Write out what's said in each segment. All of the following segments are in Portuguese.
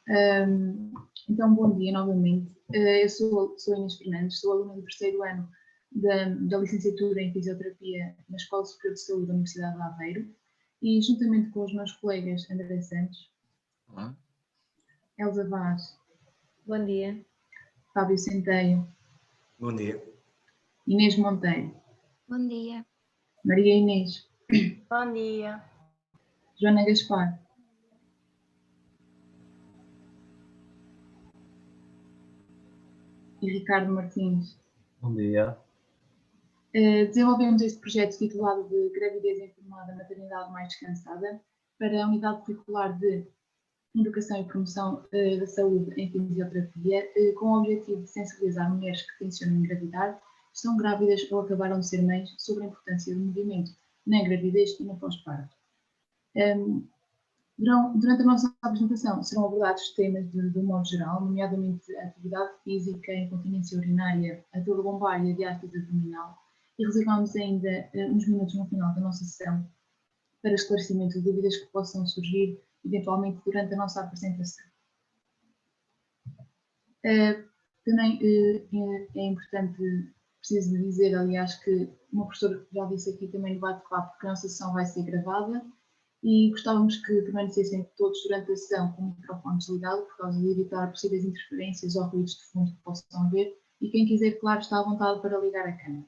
Ahm, então, bom dia novamente. Eu sou Inês Fernandes, sou aluna do terceiro ano da licenciatura em Fisioterapia na Escola Superior de Saúde da Universidade de Aveiro e, juntamente com os meus colegas André Santos, Olá. Elsa Vaz, Bom dia. Fábio Centeio, Bom dia. Inês Monteiro, Bom dia. Maria Inês, Bom dia. Joana Gaspar, e Ricardo Martins. Bom dia. Desenvolvemos este projeto titulado de Gravidez Informada, Maternidade Mais Descansada para a Unidade Curricular de Educação e Promoção da Saúde em Fisioterapia, com o objetivo de sensibilizar mulheres que tencionam engravidar, estão grávidas ou acabaram de ser mães sobre a importância do movimento na gravidez e no pós-parto. Durante a nossa apresentação serão abordados temas de modo geral, nomeadamente a atividade física, a incontinência urinária, a dor lombar e a diástase abdominal, e reservamos ainda uns minutos no final da nossa sessão para esclarecimento de dúvidas que possam surgir eventualmente durante a nossa apresentação. Também é importante, preciso dizer, aliás, que o meu professor já disse aqui também no bate-papo que a nossa sessão vai ser gravada e gostávamos que permanecessem todos durante a sessão com o microfone desligado por causa de evitar possíveis interferências ou ruídos de fundo que possam haver, e quem quiser, claro, está à vontade para ligar a câmera.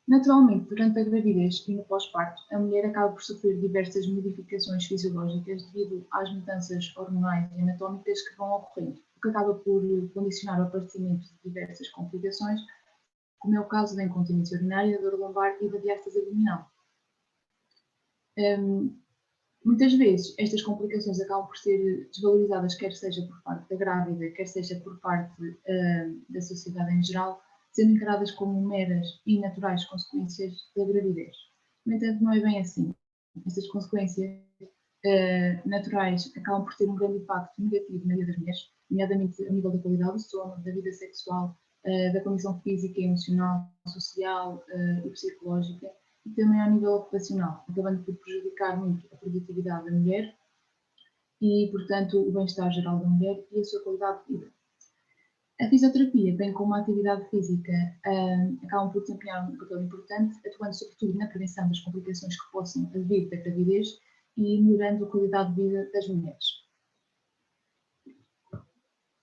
Naturalmente, durante a gravidez e no pós-parto, a mulher acaba por sofrer diversas modificações fisiológicas devido às mudanças hormonais e anatómicas que vão ocorrendo, o que acaba por condicionar o aparecimento de diversas complicações, como é o caso da incontinência urinária, da dor lombar e da diástase abdominal. Muitas vezes, estas complicações acabam por ser desvalorizadas, quer seja por parte da grávida, quer seja por parte da sociedade em geral, sendo encaradas como meras e naturais consequências da gravidez. No entanto, não é bem assim. Estas consequências naturais acabam por ter um grande impacto negativo na vida das mulheres, nomeadamente a nível da qualidade do sono, da vida sexual, da condição física, emocional, social e psicológica, e também ao nível ocupacional, acabando por prejudicar muito a produtividade da mulher e, portanto, o bem-estar geral da mulher e a sua qualidade de vida. A fisioterapia, bem como a atividade física, acabam por desempenhar um papel importante, atuando sobretudo na prevenção das complicações que possam advir da gravidez e melhorando a qualidade de vida das mulheres.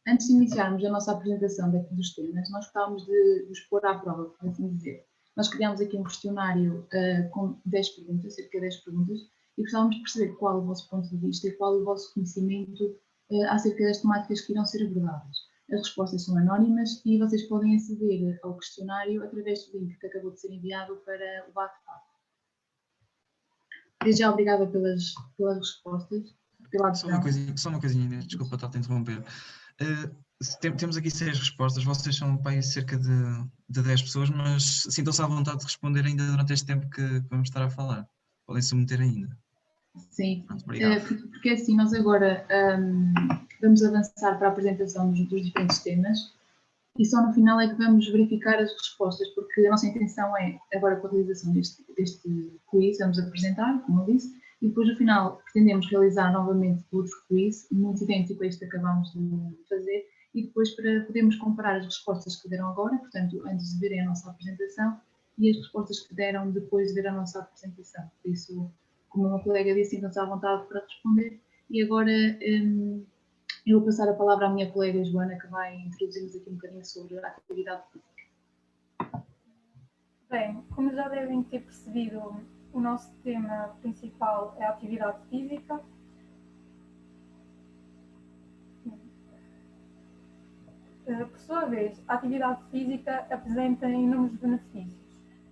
Antes de iniciarmos a nossa apresentação dos temas, nós gostávamos de vos pôr à prova, por assim dizer. Nós criámos aqui um questionário com 10 perguntas, cerca de 10 perguntas, e gostávamos de perceber qual é o vosso ponto de vista e qual é o vosso conhecimento acerca das temáticas que irão ser abordadas. As respostas são anónimas e vocês podem aceder ao questionário através do link que acabou de ser enviado para o bate-papo. Desde já, obrigada pelas respostas. Só uma coisinha, Inês, desculpa estar a interromper. Temos aqui 6 respostas, vocês são para aí cerca de 10 pessoas, mas sintam-se à vontade de responder ainda durante este tempo que vamos estar a falar. Podem submeter ainda. Sim, Obrigado. porque assim, nós agora vamos avançar para a apresentação dos diferentes temas e só no final é que vamos verificar as respostas, porque a nossa intenção é, agora com a realização deste quiz, vamos apresentar, como eu disse, e depois no final pretendemos realizar novamente outro quiz, muito idêntico a este que acabámos de fazer, e depois para podermos comparar as respostas que deram agora, portanto, antes de verem a nossa apresentação, e as respostas que deram depois de ver a nossa apresentação. Por isso, como o meu colega disse, sintam-se à vontade para responder. E agora eu vou passar a palavra à minha colega Joana, que vai introduzir-nos aqui um bocadinho sobre a atividade física. Bem, como já devem ter percebido, o nosso tema principal é a atividade física. Por sua vez, a atividade física apresenta inúmeros benefícios.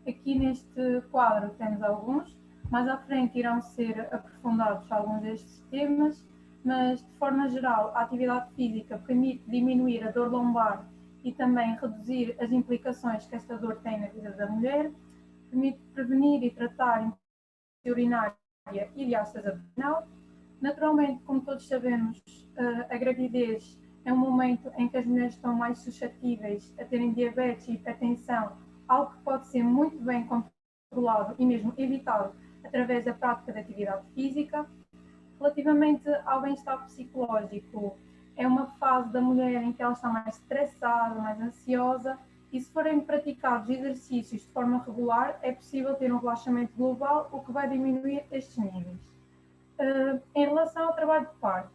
Aqui neste quadro temos alguns, mais à frente irão ser aprofundados alguns destes temas, mas de forma geral a atividade física permite diminuir a dor lombar e também reduzir as implicações que esta dor tem na vida da mulher, permite prevenir e tratar a incontinência urinária e diástase abdominal. Naturalmente, como todos sabemos, a gravidez é um momento em que as mulheres estão mais suscetíveis a terem diabetes e hipertensão, algo que pode ser muito bem controlado e mesmo evitado através da prática de atividade física. Relativamente ao bem-estar psicológico, é uma fase da mulher em que ela está mais estressada, mais ansiosa, e se forem praticados exercícios de forma regular, é possível ter um relaxamento global, o que vai diminuir estes níveis. Em relação ao trabalho de parto,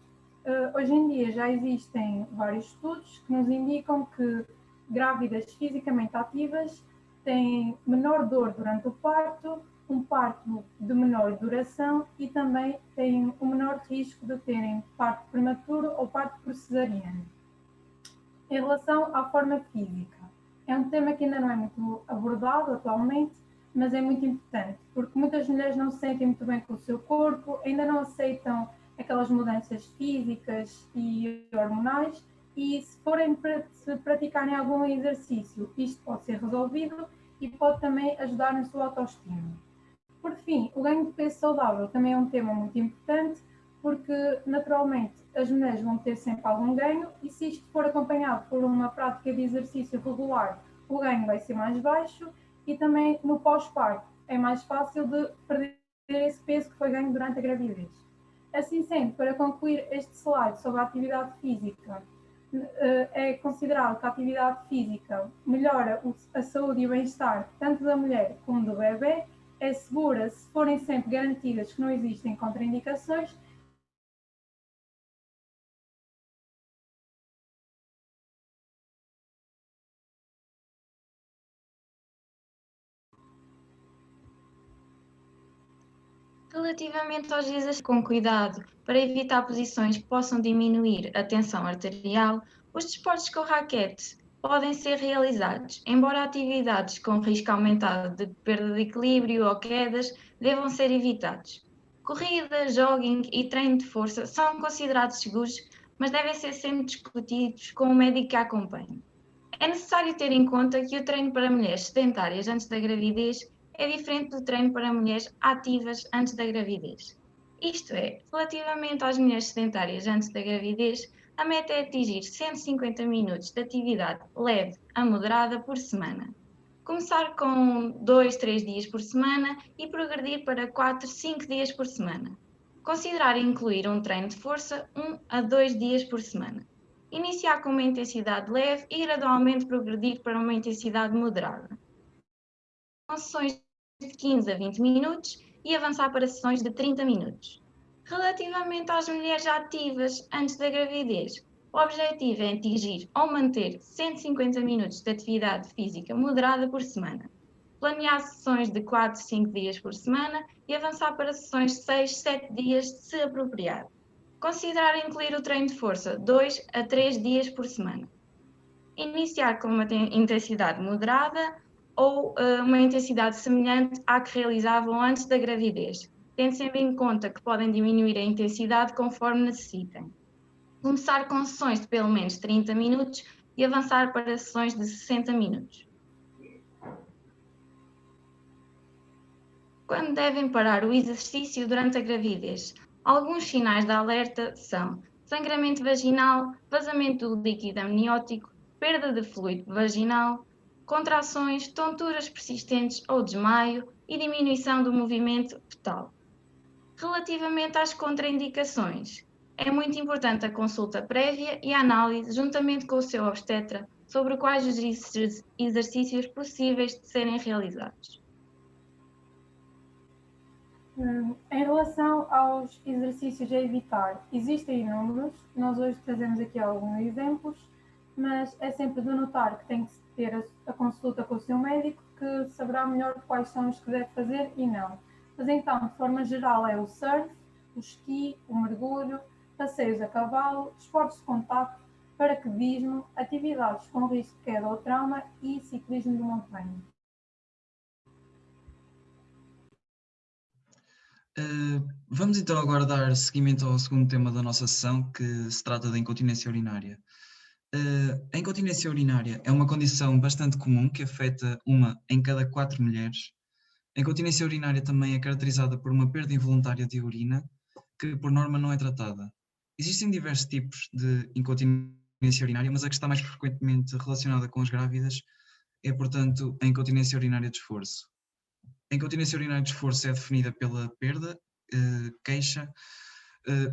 hoje em dia já existem vários estudos que nos indicam que grávidas fisicamente ativas têm menor dor durante o parto, um parto de menor duração e também têm um menor risco de terem parto prematuro ou parto por cesariana. Em relação à forma física, é um tema que ainda não é muito abordado atualmente, mas é muito importante, porque muitas mulheres não se sentem muito bem com o seu corpo, ainda não aceitam aquelas mudanças físicas e hormonais, e se praticarem algum exercício, isto pode ser resolvido e pode também ajudar na sua autoestima. Por fim, o ganho de peso saudável também é um tema muito importante, porque naturalmente as mulheres vão ter sempre algum ganho e se isto for acompanhado por uma prática de exercício regular, o ganho vai ser mais baixo e também no pós-parto é mais fácil de perder esse peso que foi ganho durante a gravidez. Assim sendo, para concluir este slide sobre a atividade física, é considerado que a atividade física melhora a saúde e o bem-estar tanto da mulher como do bebê, é segura se forem sempre garantidas que não existem contraindicações. Relativamente aos exercícios com cuidado para evitar posições que possam diminuir a tensão arterial, os desportos com raquete podem ser realizados, embora atividades com risco aumentado de perda de equilíbrio ou quedas devam ser evitados. Corrida, jogging e treino de força são considerados seguros, mas devem ser sempre discutidos com o médico que a acompanhe. É necessário ter em conta que o treino para mulheres sedentárias antes da gravidez é diferente do treino para mulheres ativas antes da gravidez. Isto é, relativamente às mulheres sedentárias antes da gravidez, a meta é atingir 150 minutos de atividade leve a moderada por semana. Começar com 2, 3 dias por semana e progredir para 4, 5 dias por semana. Considerar incluir um treino de força 1 a 2 dias por semana. Iniciar com uma intensidade leve e gradualmente progredir para uma intensidade moderada. Com sessões de 15 a 20 minutos e avançar para sessões de 30 minutos. Relativamente às mulheres ativas antes da gravidez, o objetivo é atingir ou manter 150 minutos de atividade física moderada por semana. Planear sessões de 4 a 5 dias por semana e avançar para sessões de 6 a 7 dias se apropriado. Considerar incluir o treino de força 2 a 3 dias por semana. Iniciar com uma intensidade moderada ou uma intensidade semelhante à que realizavam antes da gravidez, tendo sempre em conta que podem diminuir a intensidade conforme necessitem. Começar com sessões de pelo menos 30 minutos e avançar para sessões de 60 minutos. Quando devem parar o exercício durante a gravidez? Alguns sinais de alerta são sangramento vaginal, vazamento do líquido amniótico, perda de fluido vaginal, contrações, tonturas persistentes ou desmaio e diminuição do movimento fetal. Relativamente às contraindicações, é muito importante a consulta prévia e a análise juntamente com o seu obstetra sobre quais os exercícios possíveis de serem realizados. Em relação aos exercícios a evitar, existem inúmeros, nós hoje trazemos aqui alguns exemplos, mas é sempre de notar que tem que ter a consulta com o seu médico, que saberá melhor quais são os que deve fazer e não. Mas então, de forma geral, é o surf, o esqui, o mergulho, passeios a cavalo, esportes de contacto, paraquedismo, atividades com risco de queda ou trauma e ciclismo de montanha. Vamos então agora dar seguimento ao segundo tema da nossa sessão, que se trata da incontinência urinária. A incontinência urinária é uma condição bastante comum que afeta 1 em cada 4 mulheres. A incontinência urinária também é caracterizada por uma perda involuntária de urina, que por norma não é tratada. Existem diversos tipos de incontinência urinária, mas a que está mais frequentemente relacionada com as grávidas é, portanto, a incontinência urinária de esforço. A incontinência urinária de esforço é definida pela perda,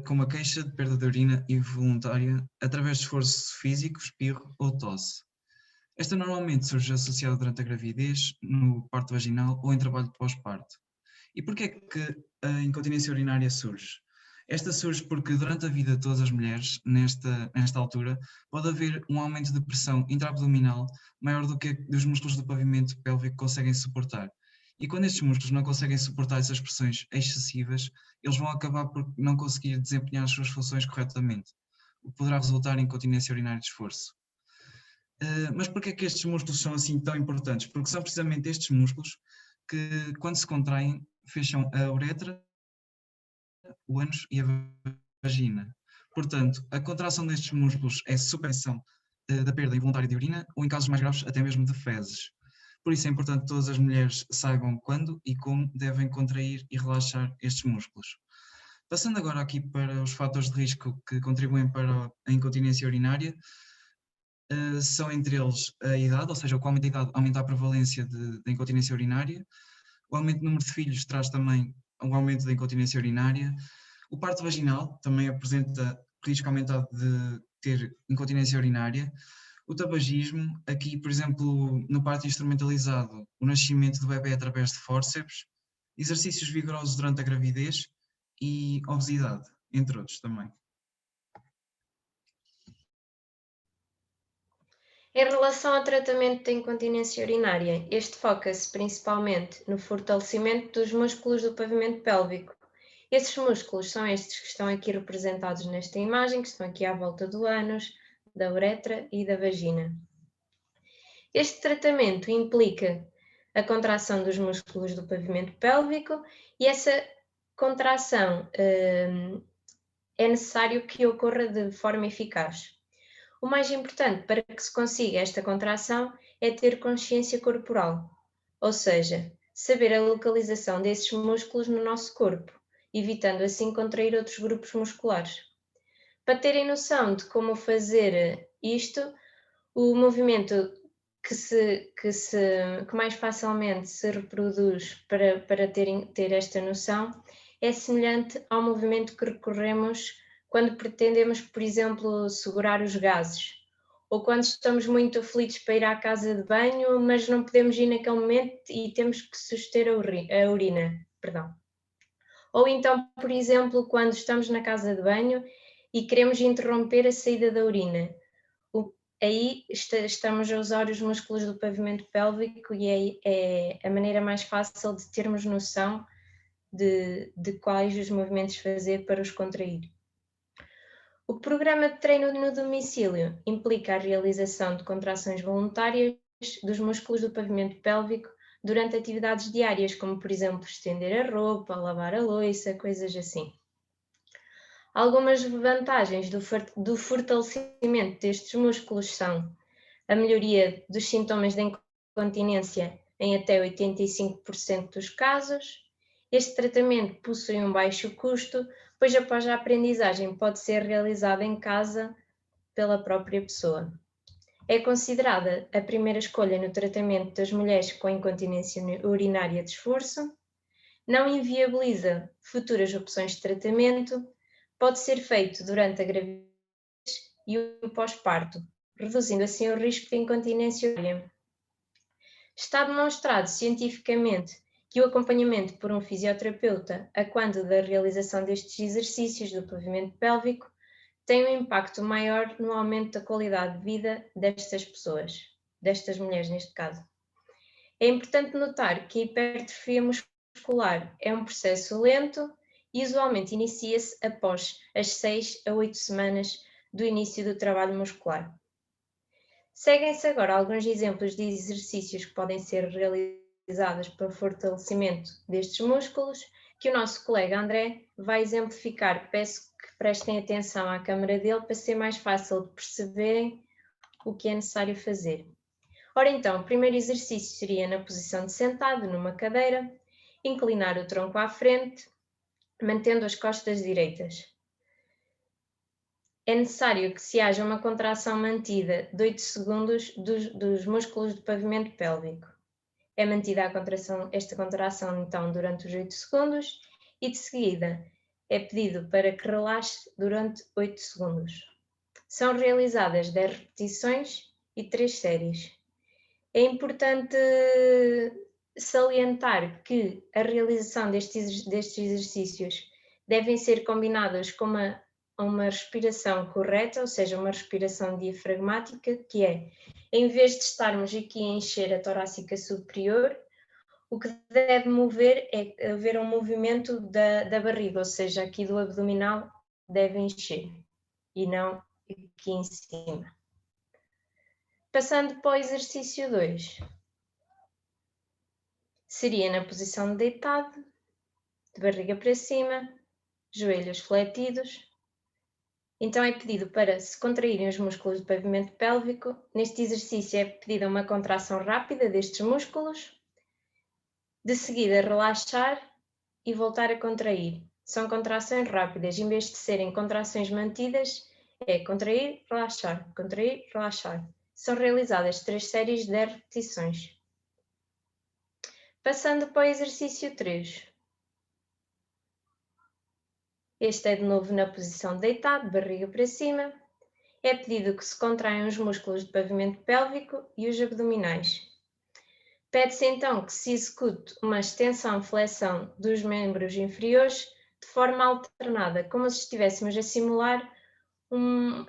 como a queixa de perda de urina involuntária através de esforço físico, espirro ou tosse. Esta normalmente surge associada durante a gravidez, no parto vaginal ou em trabalho de pós-parto. E porquê é que a incontinência urinária surge? Esta surge porque durante a vida de todas as mulheres, nesta altura, pode haver um aumento de pressão intraabdominal maior do que dos músculos do pavimento pélvico conseguem suportar. E quando estes músculos não conseguem suportar essas pressões excessivas, eles vão acabar por não conseguir desempenhar as suas funções corretamente, o que poderá resultar em incontinência urinária de esforço. Mas porquê é que estes músculos são assim tão importantes? Porque são precisamente estes músculos que, quando se contraem, fecham a uretra, o ânus e a vagina. Portanto, a contração destes músculos é supressão da perda involuntária de urina ou, em casos mais graves, até mesmo de fezes. Por isso é importante que todas as mulheres saibam quando e como devem contrair e relaxar estes músculos. Passando agora aqui para os fatores de risco que contribuem para a incontinência urinária, são entre eles a idade, ou seja, com o aumento da idade aumenta a prevalência da incontinência urinária, o aumento do número de filhos traz também um aumento da incontinência urinária, o parto vaginal também apresenta risco aumentado de ter incontinência urinária, o tabagismo, aqui, por exemplo, no parto instrumentalizado, o nascimento do bebê através de fórceps, exercícios vigorosos durante a gravidez e obesidade, entre outros também. Em relação ao tratamento da incontinência urinária, este foca-se principalmente no fortalecimento dos músculos do pavimento pélvico. Esses músculos são estes que estão aqui representados nesta imagem, que estão aqui à volta do ânus, da uretra e da vagina. Este tratamento implica a contração dos músculos do pavimento pélvico e essa contração é necessário que ocorra de forma eficaz. O mais importante para que se consiga esta contração é ter consciência corporal, ou seja, saber a localização desses músculos no nosso corpo, evitando assim contrair outros grupos musculares. Para terem noção de como fazer isto, o movimento que mais facilmente se reproduz para ter esta noção é semelhante ao movimento que recorremos quando pretendemos, por exemplo, segurar os gases, ou quando estamos muito aflitos para ir à casa de banho, mas não podemos ir naquele momento e temos que suster a urina. Perdão. Ou então, por exemplo, quando estamos na casa de banho e queremos interromper a saída da urina. Aí estamos a usar os músculos do pavimento pélvico e é a maneira mais fácil de termos noção de quais os movimentos fazer para os contrair. O programa de treino no domicílio implica a realização de contrações voluntárias dos músculos do pavimento pélvico durante atividades diárias, como por exemplo estender a roupa, lavar a louça, coisas assim. Algumas vantagens do fortalecimento destes músculos são a melhoria dos sintomas de incontinência em até 85% dos casos. Este tratamento possui um baixo custo, pois após a aprendizagem pode ser realizada em casa pela própria pessoa. É considerada a primeira escolha no tratamento das mulheres com incontinência urinária de esforço, não inviabiliza futuras opções de tratamento, pode ser feito durante a gravidez e o pós-parto, reduzindo assim o risco de incontinência urinária. Está demonstrado cientificamente que o acompanhamento por um fisioterapeuta a quando da realização destes exercícios do pavimento pélvico tem um impacto maior no aumento da qualidade de vida destas pessoas, destas mulheres neste caso. É importante notar que a hipertrofia muscular é um processo lento e usualmente inicia-se após as 6 a 8 semanas do início do trabalho muscular. Seguem-se agora alguns exemplos de exercícios que podem ser realizados para o fortalecimento destes músculos, que o nosso colega André vai exemplificar. Peço que prestem atenção à câmara dele para ser mais fácil de perceberem o que é necessário fazer. Ora então, o primeiro exercício seria na posição de sentado numa cadeira, inclinar o tronco à frente, mantendo as costas direitas. É necessário que se haja uma contração mantida de 8 segundos dos músculos do pavimento pélvico. É mantida esta contração então durante os 8 segundos e de seguida é pedido para que relaxe durante 8 segundos. São realizadas 10 repetições e 3 séries. É importante salientar que a realização destes exercícios devem ser combinados com uma respiração correta, ou seja, uma respiração diafragmática, que é, em vez de estarmos aqui a encher a torácica superior, o que deve mover é haver um movimento da barriga, ou seja, aqui do abdominal deve encher e não aqui em cima. Passando para o exercício 2. Seria na posição de deitado, de barriga para cima, joelhos fletidos. Então é pedido para se contraírem os músculos do pavimento pélvico. Neste exercício é pedida uma contração rápida destes músculos. De seguida relaxar e voltar a contrair. São contrações rápidas, em vez de serem contrações mantidas, é contrair, relaxar, contrair, relaxar. São realizadas 3 séries de 10 repetições. Passando para o exercício 3. Este é de novo na posição de deitado, barriga para cima. É pedido que se contraiam os músculos do pavimento pélvico e os abdominais. Pede-se então que se execute uma extensão-flexão dos membros inferiores de forma alternada, como se estivéssemos a simular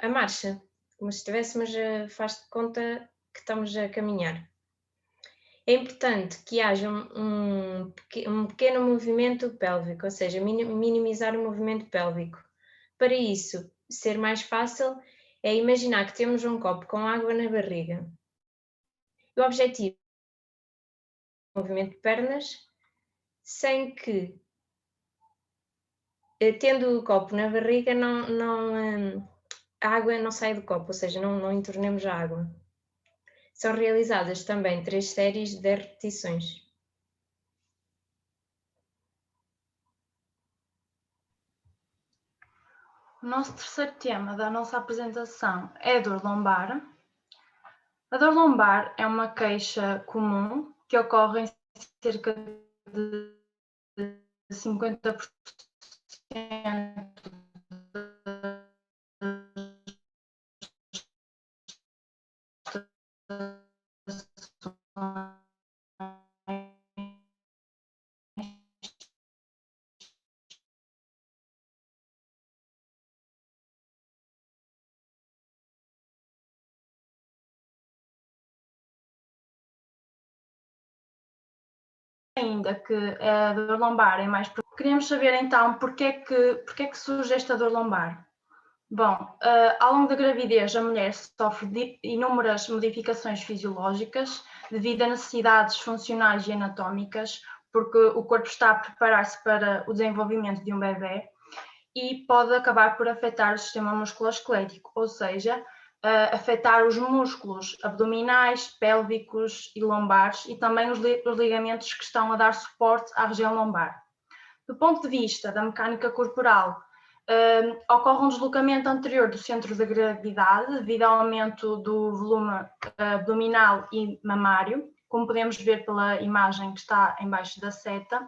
a marcha, como se estivéssemos faz de conta que estamos a caminhar. É importante que haja um pequeno movimento pélvico, ou seja, minimizar o movimento pélvico. Para isso ser mais fácil, é imaginar que temos um copo com água na barriga. O objetivo é o movimento de pernas, sem que, tendo o copo na barriga, a água não sai do copo, ou seja, não entornemos a água. São realizadas também 3 séries de 10 repetições. O nosso terceiro tema da nossa apresentação é a dor lombar. A dor lombar é uma queixa comum que ocorre em cerca de 50% ainda que a dor lombar é mais... Queríamos saber então porque é que surge esta dor lombar. Bom, ao longo da gravidez a mulher sofre de inúmeras modificações fisiológicas devido a necessidades funcionais e anatómicas, porque o corpo está a preparar-se para o desenvolvimento de um bebê e pode acabar por afetar o sistema musculoesquelético, ou seja, afetar os músculos abdominais, pélvicos e lombares e também os ligamentos que estão a dar suporte à região lombar. Do ponto de vista da mecânica corporal, ocorre um deslocamento anterior do centro da gravidade devido ao aumento do volume abdominal e mamário, como podemos ver pela imagem que está em baixo da seta,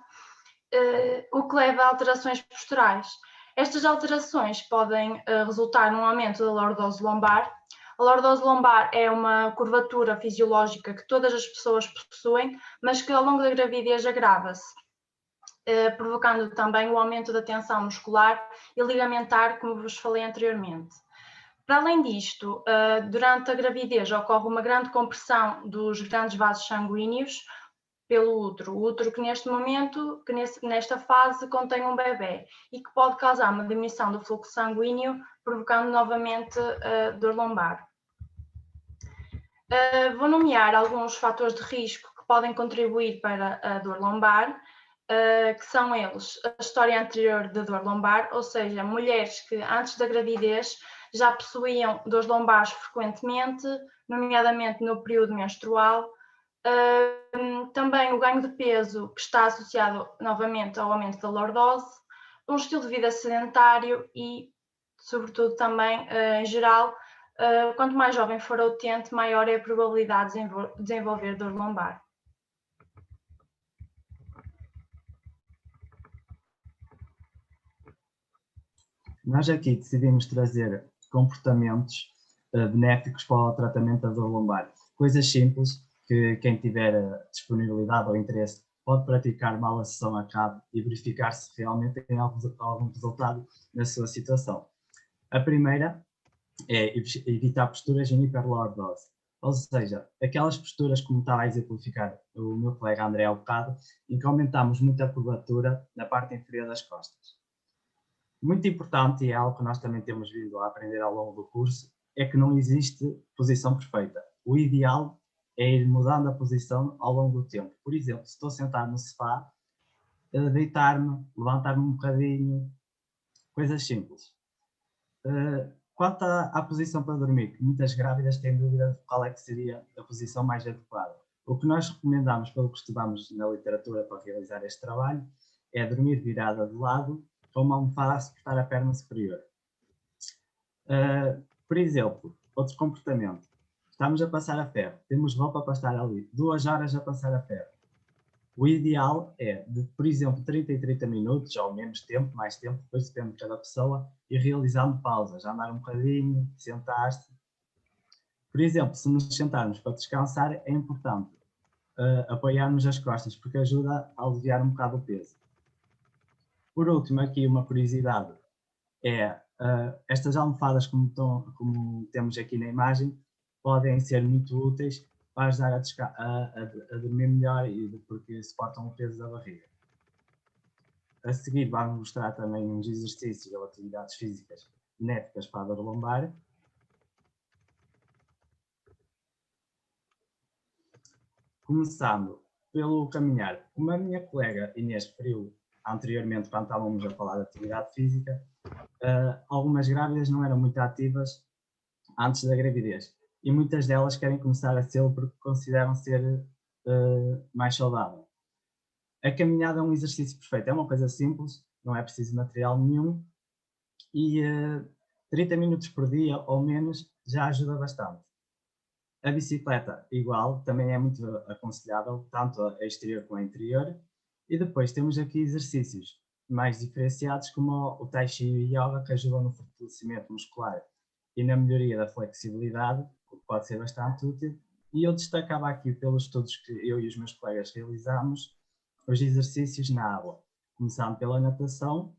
o que leva a alterações posturais. Estas alterações podem resultar num aumento da lordose lombar. A lordose lombar é uma curvatura fisiológica que todas as pessoas possuem, mas que ao longo da gravidez agrava-se, provocando também o aumento da tensão muscular e ligamentar, como vos falei anteriormente. Para além disto, durante a gravidez ocorre uma grande compressão dos grandes vasos sanguíneos pelo útero. O útero que nesta fase contém um bebê e que pode causar uma diminuição do fluxo sanguíneo, provocando novamente dor lombar. Vou nomear alguns fatores de risco que podem contribuir para a dor lombar, que são eles: a história anterior de dor lombar, ou seja, mulheres que antes da gravidez já possuíam dores lombares frequentemente, nomeadamente no período menstrual. Também o ganho de peso, que está associado novamente ao aumento da lordose, um estilo de vida sedentário e, sobretudo também, em geral, quanto mais jovem for a utente, maior é a probabilidade de desenvolver dor lombar. Nós aqui decidimos trazer comportamentos benéficos para o tratamento da dor lombar. Coisas simples que quem tiver disponibilidade ou interesse pode praticar mal a sessão acabe e verificar se realmente tem algum resultado na sua situação. A primeira é evitar posturas em hiperlordose, ou seja, aquelas posturas como estava a exemplificar o meu colega André há bocado, em que aumentamos muito a curvatura na parte inferior das costas. Muito importante, e é algo que nós também temos vindo a aprender ao longo do curso, é que não existe posição perfeita. O ideal é ir mudando a posição ao longo do tempo. Por exemplo, se estou sentado no sofá, deitar-me, levantar-me um bocadinho, coisas simples. Quanto à posição para dormir, que muitas grávidas têm dúvida de qual é que seria a posição mais adequada. O que nós recomendamos, pelo que estudamos na literatura para realizar este trabalho, é dormir virada de lado, com uma almofada a suportar a perna superior. Por exemplo, outro comportamento. Estamos a passar a ferro, temos roupa para estar ali, 2 horas a passar a ferro. O ideal é, por exemplo, 30 e 30 minutos, ou menos tempo, mais tempo, depois depende de cada pessoa, e realizando pausas, andar um bocadinho, sentar-se. Por exemplo, se nos sentarmos para descansar, é importante apoiarmos as costas, porque ajuda a aliviar um bocado o peso. Por último, aqui uma curiosidade, é estas almofadas, como temos aqui na imagem, podem ser muito úteis para ajudar a dormir melhor porque suportam o peso da barriga. A seguir vamos mostrar também uns exercícios ou atividades físicas benéficas para a dor lombar. Começando pelo caminhar. Como a minha colega Inês referiu anteriormente, quando estávamos a falar de atividade física, algumas grávidas não eram muito ativas antes da gravidez. E muitas delas querem começar a ser porque consideram ser mais saudável. A caminhada é um exercício perfeito, é uma coisa simples, não é preciso material nenhum e 30 minutos por dia ou menos já ajuda bastante. A bicicleta, igual, também é muito aconselhável, tanto a exterior como a interior. E depois temos aqui exercícios mais diferenciados como o Tai Chi e o Yoga, que ajudam no fortalecimento muscular e na melhoria da flexibilidade, o que pode ser bastante útil. E eu destacava aqui, pelos estudos que eu e os meus colegas realizamos, os exercícios na água, começando pela natação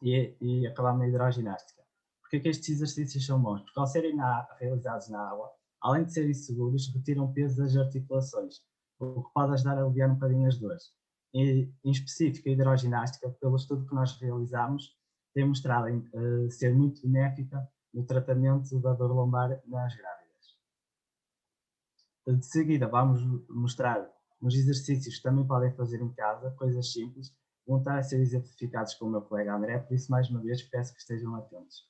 e acabando na hidroginástica. Porque é que estes exercícios são bons? Porque ao serem realizados na água, além de serem seguros, retiram peso das articulações, o que pode ajudar a aliviar um bocadinho as dores. E, em específico, a hidroginástica, pelo estudo que nós realizamos, tem mostrado ser muito benéfica no tratamento da dor lombar nas grávidas. De seguida, vamos mostrar uns exercícios que também podem fazer em casa, coisas simples, vão estar a ser exemplificados com o meu colega André, por isso, mais uma vez, peço que estejam atentos.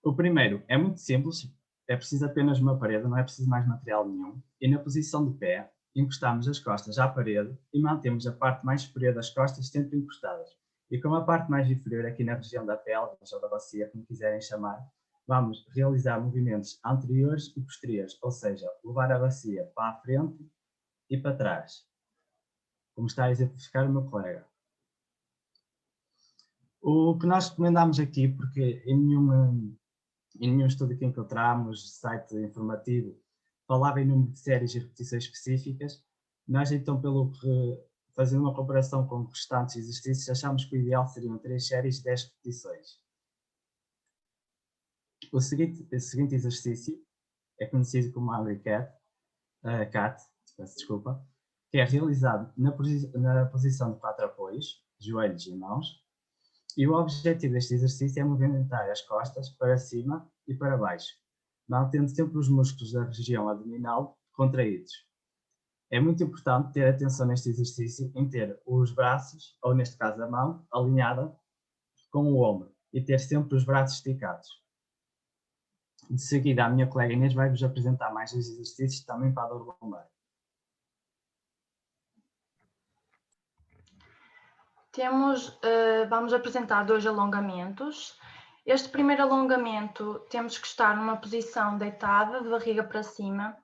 O primeiro é muito simples, é preciso apenas uma parede, não é preciso mais material nenhum, e na posição de pé, encostamos as costas à parede e mantemos a parte mais superior das costas sempre encostadas. E com a parte mais inferior aqui na região da pelvis ou da bacia, como quiserem chamar, vamos realizar movimentos anteriores e posteriores, ou seja, levar a bacia para a frente e para trás, como está a exemplificar o meu colega. O que nós recomendamos aqui, porque em nenhum estudo que encontramos, site informativo, falava em número de séries e repetições específicas, nós então, fazendo uma comparação com restantes exercícios, achamos que o ideal seriam 3 séries de 10 repetições. O seguinte exercício é conhecido como Angry Cat, peço desculpa, que é realizado na posição de 4 apoios, joelhos e mãos, e o objetivo deste exercício é movimentar as costas para cima e para baixo, mantendo sempre os músculos da região abdominal contraídos. É muito importante ter atenção neste exercício em ter os braços, ou neste caso a mão, alinhada com o ombro e ter sempre os braços esticados. De seguida, a minha colega Inês vai-vos apresentar mais os exercícios também para a dor lombar. Vamos apresentar 2 alongamentos. Este primeiro alongamento temos que estar numa posição deitada, de barriga para cima,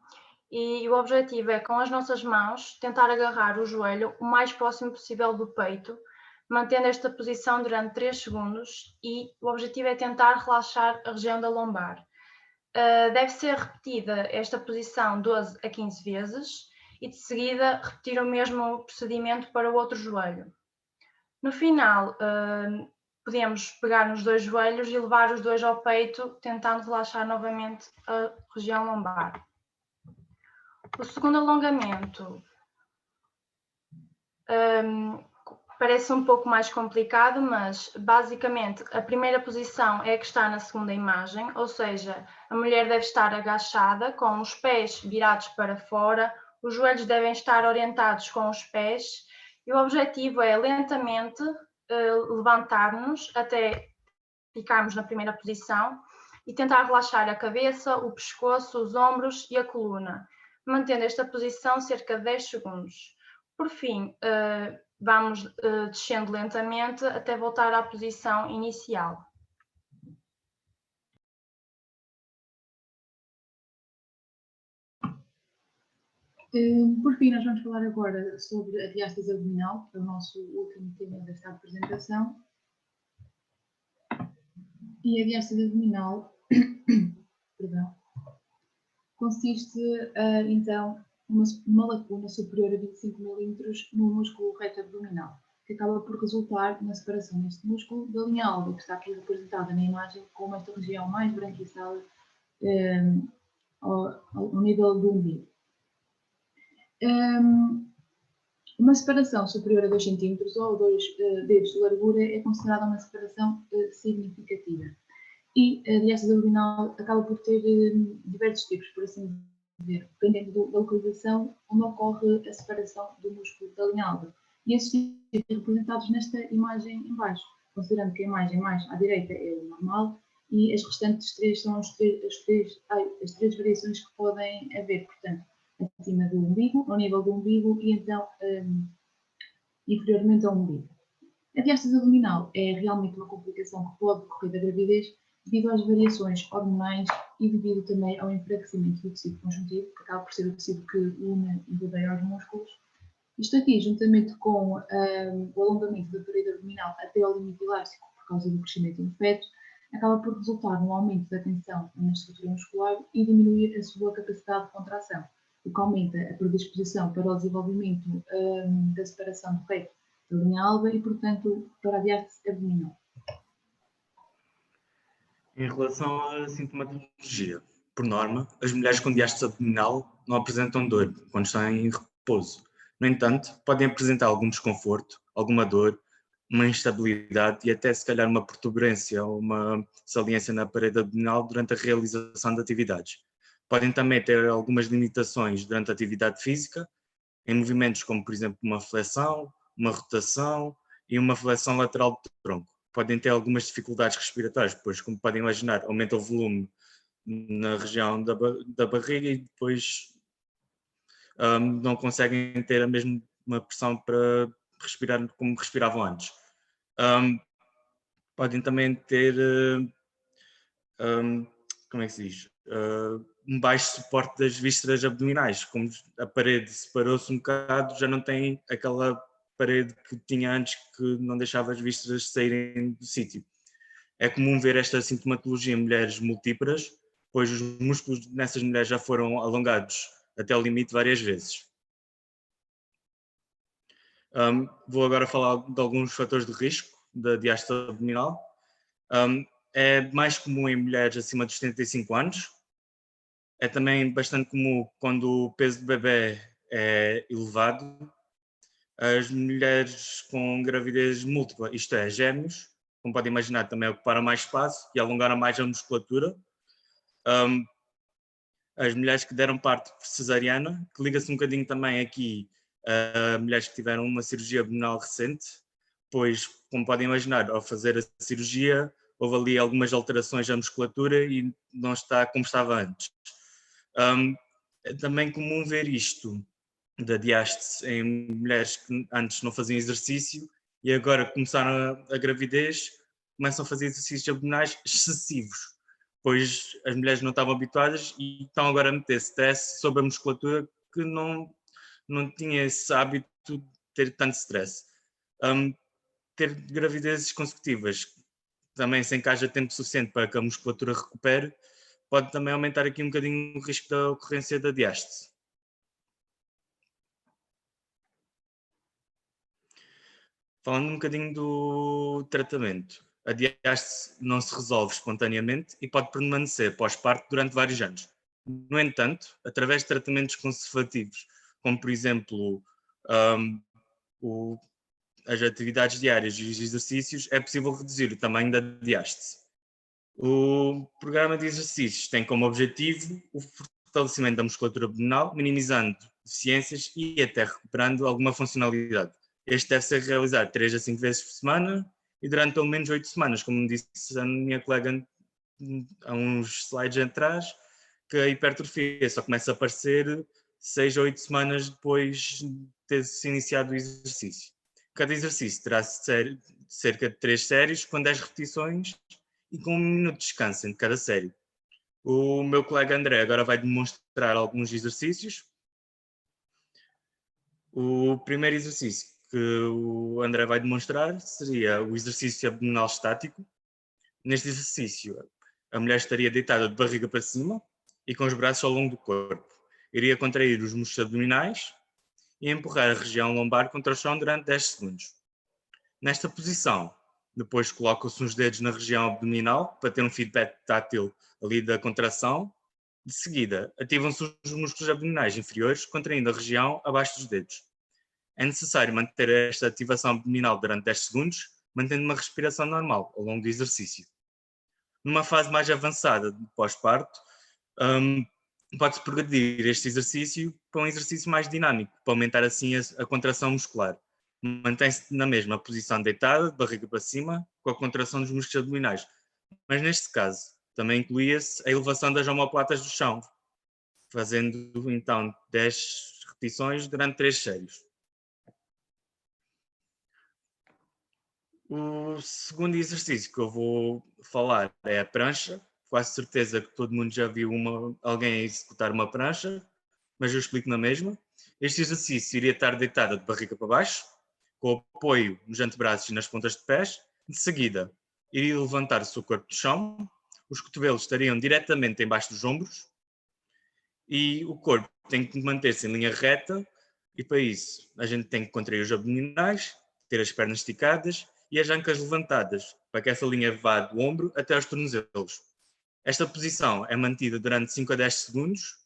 e o objetivo é, com as nossas mãos, tentar agarrar o joelho o mais próximo possível do peito, mantendo esta posição durante 3 segundos e o objetivo é tentar relaxar a região da lombar. Deve ser repetida esta posição 12 a 15 vezes e de seguida repetir o mesmo procedimento para o outro joelho. No final, podemos pegar nos 2 joelhos e levar os 2 ao peito, tentando relaxar novamente a região lombar. O segundo alongamento parece um pouco mais complicado, mas basicamente a primeira posição é a que está na segunda imagem, ou seja, a mulher deve estar agachada com os pés virados para fora, os joelhos devem estar orientados com os pés e o objetivo é lentamente levantar-nos até ficarmos na primeira posição e tentar relaxar a cabeça, o pescoço, os ombros e a coluna, mantendo esta posição cerca de 10 segundos. Por fim, vamos descendo lentamente até voltar à posição inicial. Por fim, nós vamos falar agora sobre a diástase abdominal, que é o nosso último tema desta apresentação. E a diástase abdominal perdão, consiste, então, numa lacuna superior a 25 milímetros no músculo reto abdominal, que acaba por resultar na separação deste músculo da linha alva, que está aqui representada na imagem como esta região mais branquiçada ao nível do umbigo. Uma separação superior a 2 cm ou 2 dedos de largura é considerada uma separação significativa. E a diástase abdominal acaba por ter diversos tipos, por assim dizer, dependendo da localização onde ocorre a separação do músculo da linha alva. E esses tipos são representados nesta imagem em baixo, considerando que a imagem mais à direita é o normal e as restantes 3 são as três variações que podem haver, portanto, acima do umbigo, ao nível do umbigo e então inferiormente ao umbigo. A diástase abdominal é realmente uma complicação que pode decorrer da gravidez devido às variações hormonais e devido também ao enfraquecimento do tecido conjuntivo, que acaba por ser o tecido que une e rodeia os músculos. Isto aqui, juntamente com o alongamento da parede abdominal até ao limite elástico por causa do crescimento do feto, acaba por resultar no aumento da tensão na estrutura muscular e diminuir a sua capacidade de contração, o que aumenta a predisposição para o desenvolvimento da separação do peito da linha alva e, portanto, para a diástase abdominal. Em relação à sintomatologia, por norma, as mulheres com diástase abdominal não apresentam dor quando estão em repouso. No entanto, podem apresentar algum desconforto, alguma dor, uma instabilidade e até se calhar uma protuberância ou uma saliência na parede abdominal durante a realização de atividades. Podem também ter algumas limitações durante a atividade física, em movimentos como, por exemplo, uma flexão, uma rotação e uma flexão lateral do tronco. Podem ter algumas dificuldades respiratórias, pois, como podem imaginar, aumenta o volume na região da barriga e depois não conseguem ter a mesma pressão para respirar como respiravam antes. Podem também ter, como é que se diz? Um baixo suporte das vísceras abdominais, como a parede separou-se um bocado, já não tem aquela parede que tinha antes que não deixava as vísceras saírem do sítio. É comum ver esta sintomatologia em mulheres multíparas, pois os músculos nessas mulheres já foram alongados até o limite várias vezes. Vou agora falar de alguns fatores de risco da diástase abdominal. É mais comum em mulheres acima dos 75 anos. É também bastante comum quando o peso do bebê é elevado. As mulheres com gravidez múltipla, isto é, gêmeos, como podem imaginar, também ocuparam mais espaço e alongaram mais a musculatura. As mulheres que deram parto por cesariana, que liga-se um bocadinho também aqui a mulheres que tiveram uma cirurgia abdominal recente, pois, como podem imaginar, ao fazer a cirurgia, houve ali algumas alterações à musculatura e não está como estava antes. É também comum ver isto da diástase em mulheres que antes não faziam exercício e agora começaram a gravidez, começam a fazer exercícios abdominais excessivos, pois as mulheres não estavam habituadas e estão agora a meter stress sobre a musculatura que não tinha esse hábito de ter tanto stress. ter gravidezes consecutivas, também sem que haja tempo suficiente para que a musculatura recupere, pode também aumentar aqui um bocadinho o risco da ocorrência da diástase. Falando um bocadinho do tratamento, a diástase não se resolve espontaneamente e pode permanecer pós-parto durante vários anos. No entanto, através de tratamentos conservativos, como por exemplo as atividades diárias e os exercícios, é possível reduzir o tamanho da diástase. O programa de exercícios tem como objetivo o fortalecimento da musculatura abdominal, minimizando deficiências e até recuperando alguma funcionalidade. Este deve ser realizado 3 a 5 vezes por semana e durante pelo menos 8 semanas, como disse a minha colega há uns slides atrás, que a hipertrofia só começa a aparecer 6 a 8 semanas depois de ter-se iniciado o exercício. Cada exercício terá cerca de 3 séries com 10 repetições e com 1 minuto de descanso entre cada série. O meu colega André agora vai demonstrar alguns exercícios. O primeiro exercício que o André vai demonstrar seria o exercício abdominal estático. Neste exercício, a mulher estaria deitada de barriga para cima e com os braços ao longo do corpo. Iria contrair os músculos abdominais e empurrar a região lombar contra o chão durante 10 segundos. Nesta posição, depois colocam-se os dedos na região abdominal para ter um feedback tátil ali da contração. De seguida, ativam-se os músculos abdominais inferiores, contraindo a região abaixo dos dedos. É necessário manter esta ativação abdominal durante 10 segundos, mantendo uma respiração normal ao longo do exercício. Numa fase mais avançada de pós-parto, pode-se progredir este exercício para um exercício mais dinâmico, para aumentar assim a contração muscular. Mantém-se na mesma posição deitada, de barriga para cima, com a contração dos músculos abdominais. Mas neste caso, também incluía-se a elevação das omoplatas do chão, fazendo então 10 repetições durante 3 séries. O segundo exercício que eu vou falar é a prancha. Quase certeza que todo mundo já viu alguém executar uma prancha, mas eu explico na mesma. Este exercício iria estar deitado de barriga para baixo, com apoio nos antebraços e nas pontas de pés. De seguida, iria levantar o seu corpo do chão, os cotovelos estariam diretamente embaixo dos ombros e o corpo tem que manter-se em linha reta e para isso a gente tem que contrair os abdominais, ter as pernas esticadas e as ancas levantadas, para que essa linha vá do ombro até aos tornozelos. Esta posição é mantida durante 5 a 10 segundos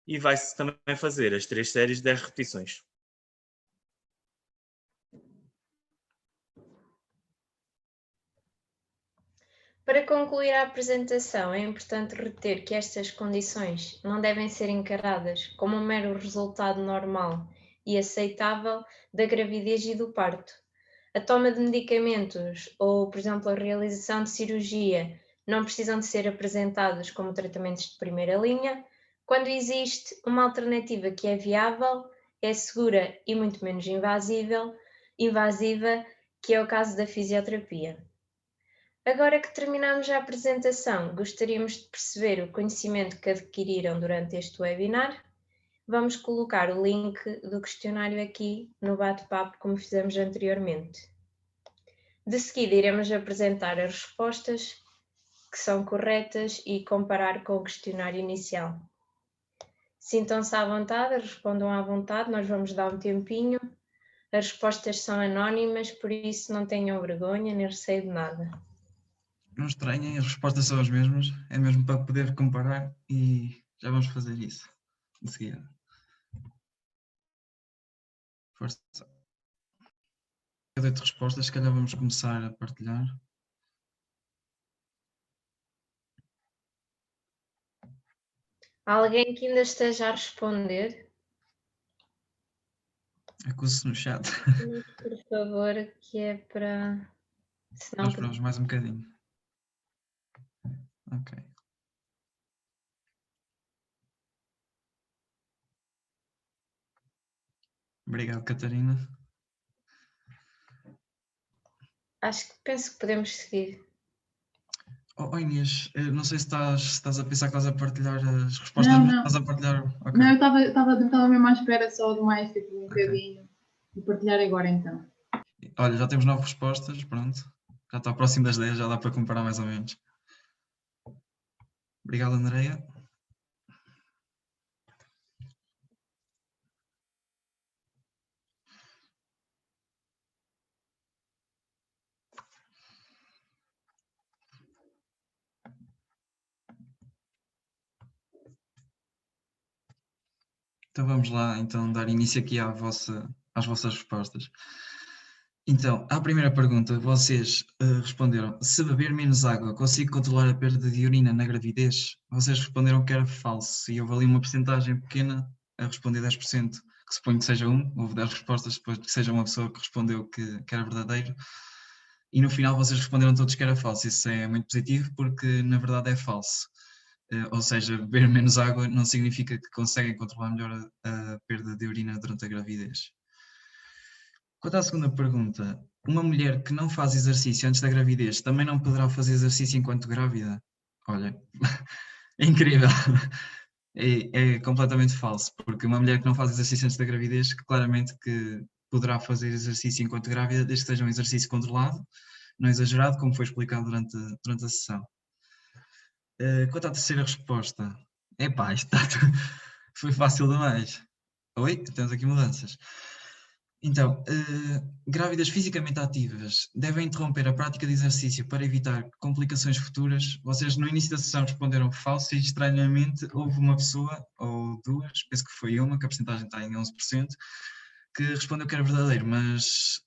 e vai-se também fazer as 3 séries de 10 repetições. Para concluir a apresentação, é importante reter que estas condições não devem ser encaradas como um mero resultado normal e aceitável da gravidez e do parto. A toma de medicamentos ou, por exemplo, a realização de cirurgia não precisam de ser apresentados como tratamentos de primeira linha, quando existe uma alternativa que é viável, é segura e muito menos invasiva, que é o caso da fisioterapia. Agora que terminamos a apresentação, gostaríamos de perceber o conhecimento que adquiriram durante este webinar. Vamos colocar o link do questionário aqui no bate-papo, como fizemos anteriormente. De seguida, iremos apresentar as respostas que são corretas e comparar com o questionário inicial. Sintam-se à vontade, respondam à vontade, nós vamos dar um tempinho. As respostas são anónimas, por isso não tenham vergonha nem receio de nada. Não estranhem, as respostas são as mesmas, é mesmo para poder comparar e já vamos fazer isso de seguida. Força. Cadê as respostas? Se calhar vamos começar a partilhar. Alguém que ainda esteja a responder? Acuse-se no chat. Por favor, que é para... Senão... Nós esperamos mais um bocadinho. Ok. Obrigado, Catarina. Penso que podemos seguir. Oh, Inês, não sei se estás a pensar que estás a partilhar as respostas, Não, mas não. estás a partilhar... Okay. Não, eu estava mesmo à espera só de mais tipo um bocadinho e partilhar agora então. Olha, já temos 9 respostas, pronto. Já está próximo das 10, já dá para comparar mais ou menos. Obrigado, Andreia. Então vamos lá então dar início aqui às vossas respostas. Então, à primeira pergunta, vocês responderam: se beber menos água, consigo controlar a perda de urina na gravidez? Vocês responderam que era falso e houve ali uma percentagem pequena a responder 10%, que suponho que seja houve 10 respostas, depois que seja uma pessoa que respondeu que era verdadeiro. E no final vocês responderam todos que era falso. Isso é muito positivo porque na verdade é falso. Ou seja, beber menos água não significa que conseguem controlar melhor a perda de urina durante a gravidez. Quanto à segunda pergunta, uma mulher que não faz exercício antes da gravidez também não poderá fazer exercício enquanto grávida? Olha, é incrível. É completamente falso, porque uma mulher que não faz exercício antes da gravidez, claramente que poderá fazer exercício enquanto grávida, desde que seja um exercício controlado, não exagerado, como foi explicado durante a sessão. Quanto à terceira resposta, epá, isto foi fácil demais. Oi, temos aqui mudanças. Então, grávidas fisicamente ativas devem interromper a prática de exercício para evitar complicações futuras. Vocês no início da sessão responderam falso e estranhamente houve uma pessoa, ou duas, penso que foi uma, que a porcentagem está em 11%, que respondeu que era verdadeiro, mas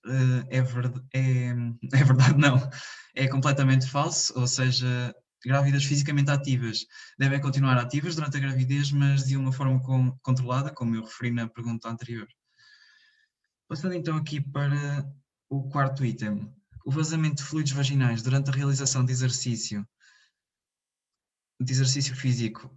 é verdade não. É completamente falso, ou seja, grávidas fisicamente ativas devem continuar ativas durante a gravidez, mas de uma forma controlada, como eu referi na pergunta anterior. Passando então aqui para o quarto item, o vazamento de fluidos vaginais durante a realização de exercício físico.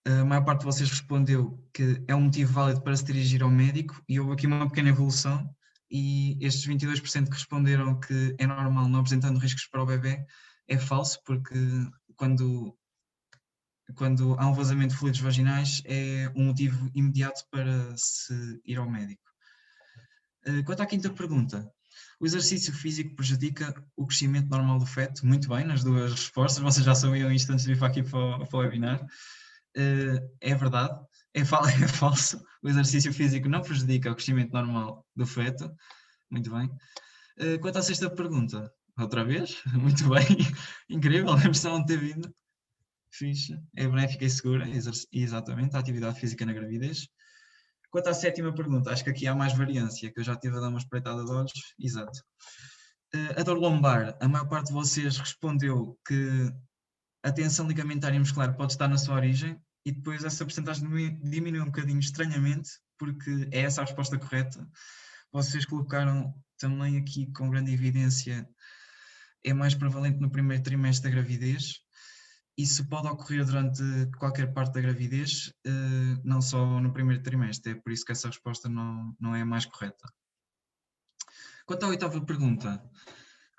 A maior parte de vocês respondeu que é um motivo válido para se dirigir ao médico e houve aqui uma pequena evolução e estes 22% que responderam que é normal não apresentando riscos para o bebê é falso, porque quando há um vazamento de fluidos vaginais é um motivo imediato para se ir ao médico. Quanto à quinta pergunta, o exercício físico prejudica o crescimento normal do feto? Muito bem, nas duas respostas, vocês já sabiam isto antes de vir aqui para o webinar. É verdade, é falso, o exercício físico não prejudica o crescimento normal do feto. Muito bem. Quanto à sexta pergunta, outra vez, muito bem, incrível, a impressão de ter vindo. Fixe, é benéfica e segura, exatamente, a atividade física na gravidez. Quanto à sétima pergunta, acho que aqui há mais variância, que eu já estive a dar uma espreitada de olhos. Exato. A dor lombar, a maior parte de vocês respondeu que a tensão ligamentar e muscular pode estar na sua origem e depois essa porcentagem diminui um bocadinho estranhamente, porque é essa a resposta correta. Vocês colocaram também aqui com grande evidência, é mais prevalente no primeiro trimestre da gravidez. Isso pode ocorrer durante qualquer parte da gravidez, não só no primeiro trimestre, é por isso que essa resposta não é a mais correta. Quanto à oitava pergunta,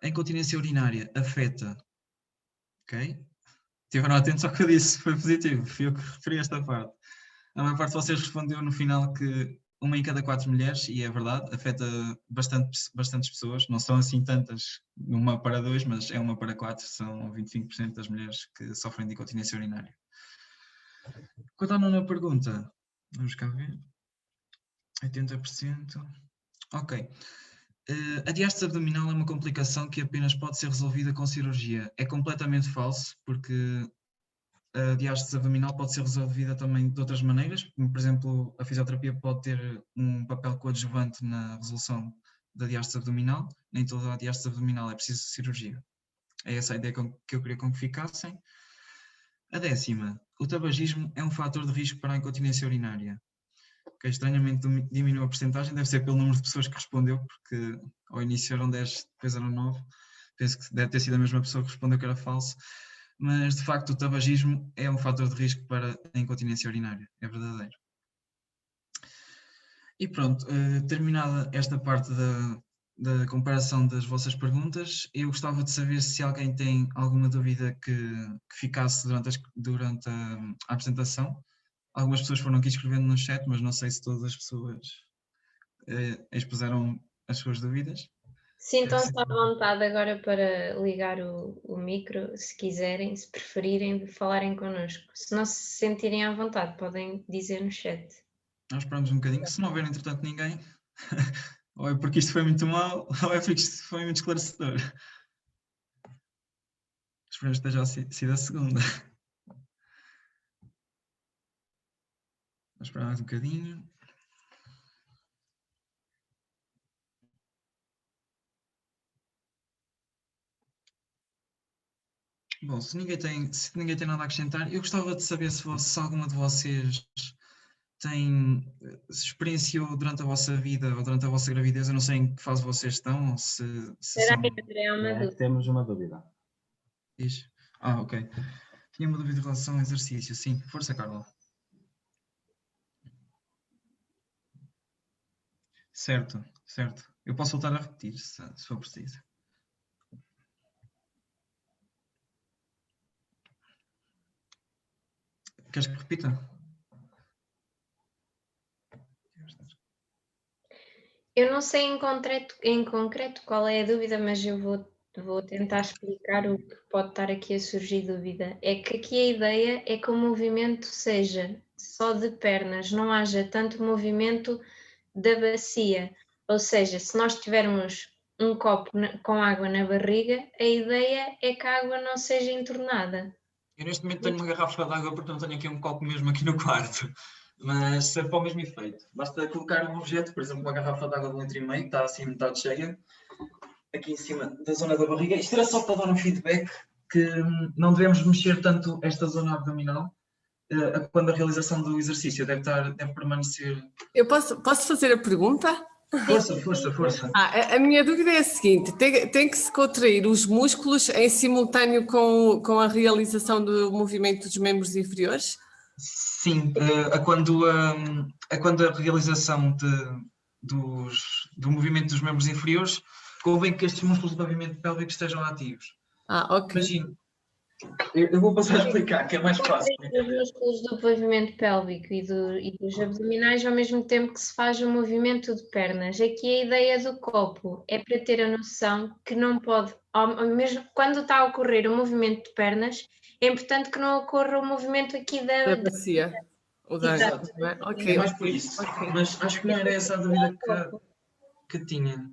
a incontinência urinária afeta? Ok? Estiveram atentos ao que eu disse, foi positivo, fui eu que referi esta parte. A maior parte de vocês respondeu no final que 1 em cada 4 mulheres, e é verdade, afeta bastantes pessoas, não são assim tantas, 1 para 2, mas é 1 para 4, são 25% das mulheres que sofrem de incontinência urinária. Quanto à nona pergunta, vamos cá ver, 80%, ok. A diástase abdominal é uma complicação que apenas pode ser resolvida com cirurgia. É completamente falso, porque a diástase abdominal pode ser resolvida também de outras maneiras, como por exemplo a fisioterapia pode ter um papel coadjuvante na resolução da diástase abdominal, nem toda a diástase abdominal é preciso cirurgia. É essa a ideia que eu queria que ficassem. A décima, o tabagismo é um fator de risco para a incontinência urinária. Okay, estranhamente diminuiu a porcentagem, deve ser pelo número de pessoas que respondeu, porque ao início eram 10, depois eram 9, penso que deve ter sido a mesma pessoa que respondeu que era falso. Mas, de facto, o tabagismo é um fator de risco para a incontinência urinária, é verdadeiro. E pronto, terminada esta parte da comparação das vossas perguntas, eu gostava de saber se alguém tem alguma dúvida que ficasse durante a apresentação. Algumas pessoas foram aqui escrevendo no chat, mas não sei se todas as pessoas expuseram as suas dúvidas. Sintam-se à vontade agora para ligar o micro, se quiserem, se preferirem, falarem connosco. Se não se sentirem à vontade, podem dizer no chat. Nós esperamos um bocadinho, se não houver entretanto ninguém, ou é porque isto foi muito mau, ou é porque isto foi muito esclarecedor. Esperamos que esteja sido a segunda. Vamos esperar mais um bocadinho. Bom, se ninguém tem nada a acrescentar, eu gostava de saber se alguma de vocês experienciou durante a vossa vida ou durante a vossa gravidez, eu não sei em que fase vocês estão, ou se Espera são... aí, André, há uma dúvida. Temos uma dúvida. Diz. Ok. Tinha uma dúvida em relação ao exercício. Sim, força, Carla. Certo, certo. Eu posso voltar a repetir, se for preciso. Queres que repita? Eu não sei em concreto qual é a dúvida, mas eu vou tentar explicar o que pode estar aqui a surgir dúvida. É que aqui a ideia é que o movimento seja só de pernas, não haja tanto movimento da bacia. Ou seja, se nós tivermos um copo com água na barriga, a ideia é que a água não seja entornada. Eu neste momento tenho uma garrafa de água porque não tenho aqui um copo mesmo aqui no quarto. Mas serve para o mesmo efeito. Basta colocar um objeto, por exemplo, uma garrafa de água de 1,5 litro, que está assim metade cheia, aqui em cima da zona da barriga. Isto era só para dar um feedback que não devemos mexer tanto esta zona abdominal quando a realização do exercício deve permanecer... Eu posso fazer a pergunta? Força. A minha dúvida é a seguinte, tem que se contrair os músculos em simultâneo com a realização do movimento dos membros inferiores? Sim, quando a realização do movimento dos membros inferiores, convém que estes músculos do pavimento pélvico estejam ativos. Ok. Imagina, eu vou passar a explicar, que é mais fácil. Os músculos do pavimento pélvico e dos abdominais ao mesmo tempo que se faz o movimento de pernas. Aqui a ideia do copo é para ter a noção que não pode, mesmo quando está a ocorrer o movimento de pernas, é importante que não ocorra o movimento aqui da bacia. Exato. Okay. É mais por isso. Okay. Mas acho que não era essa a dúvida que tinha.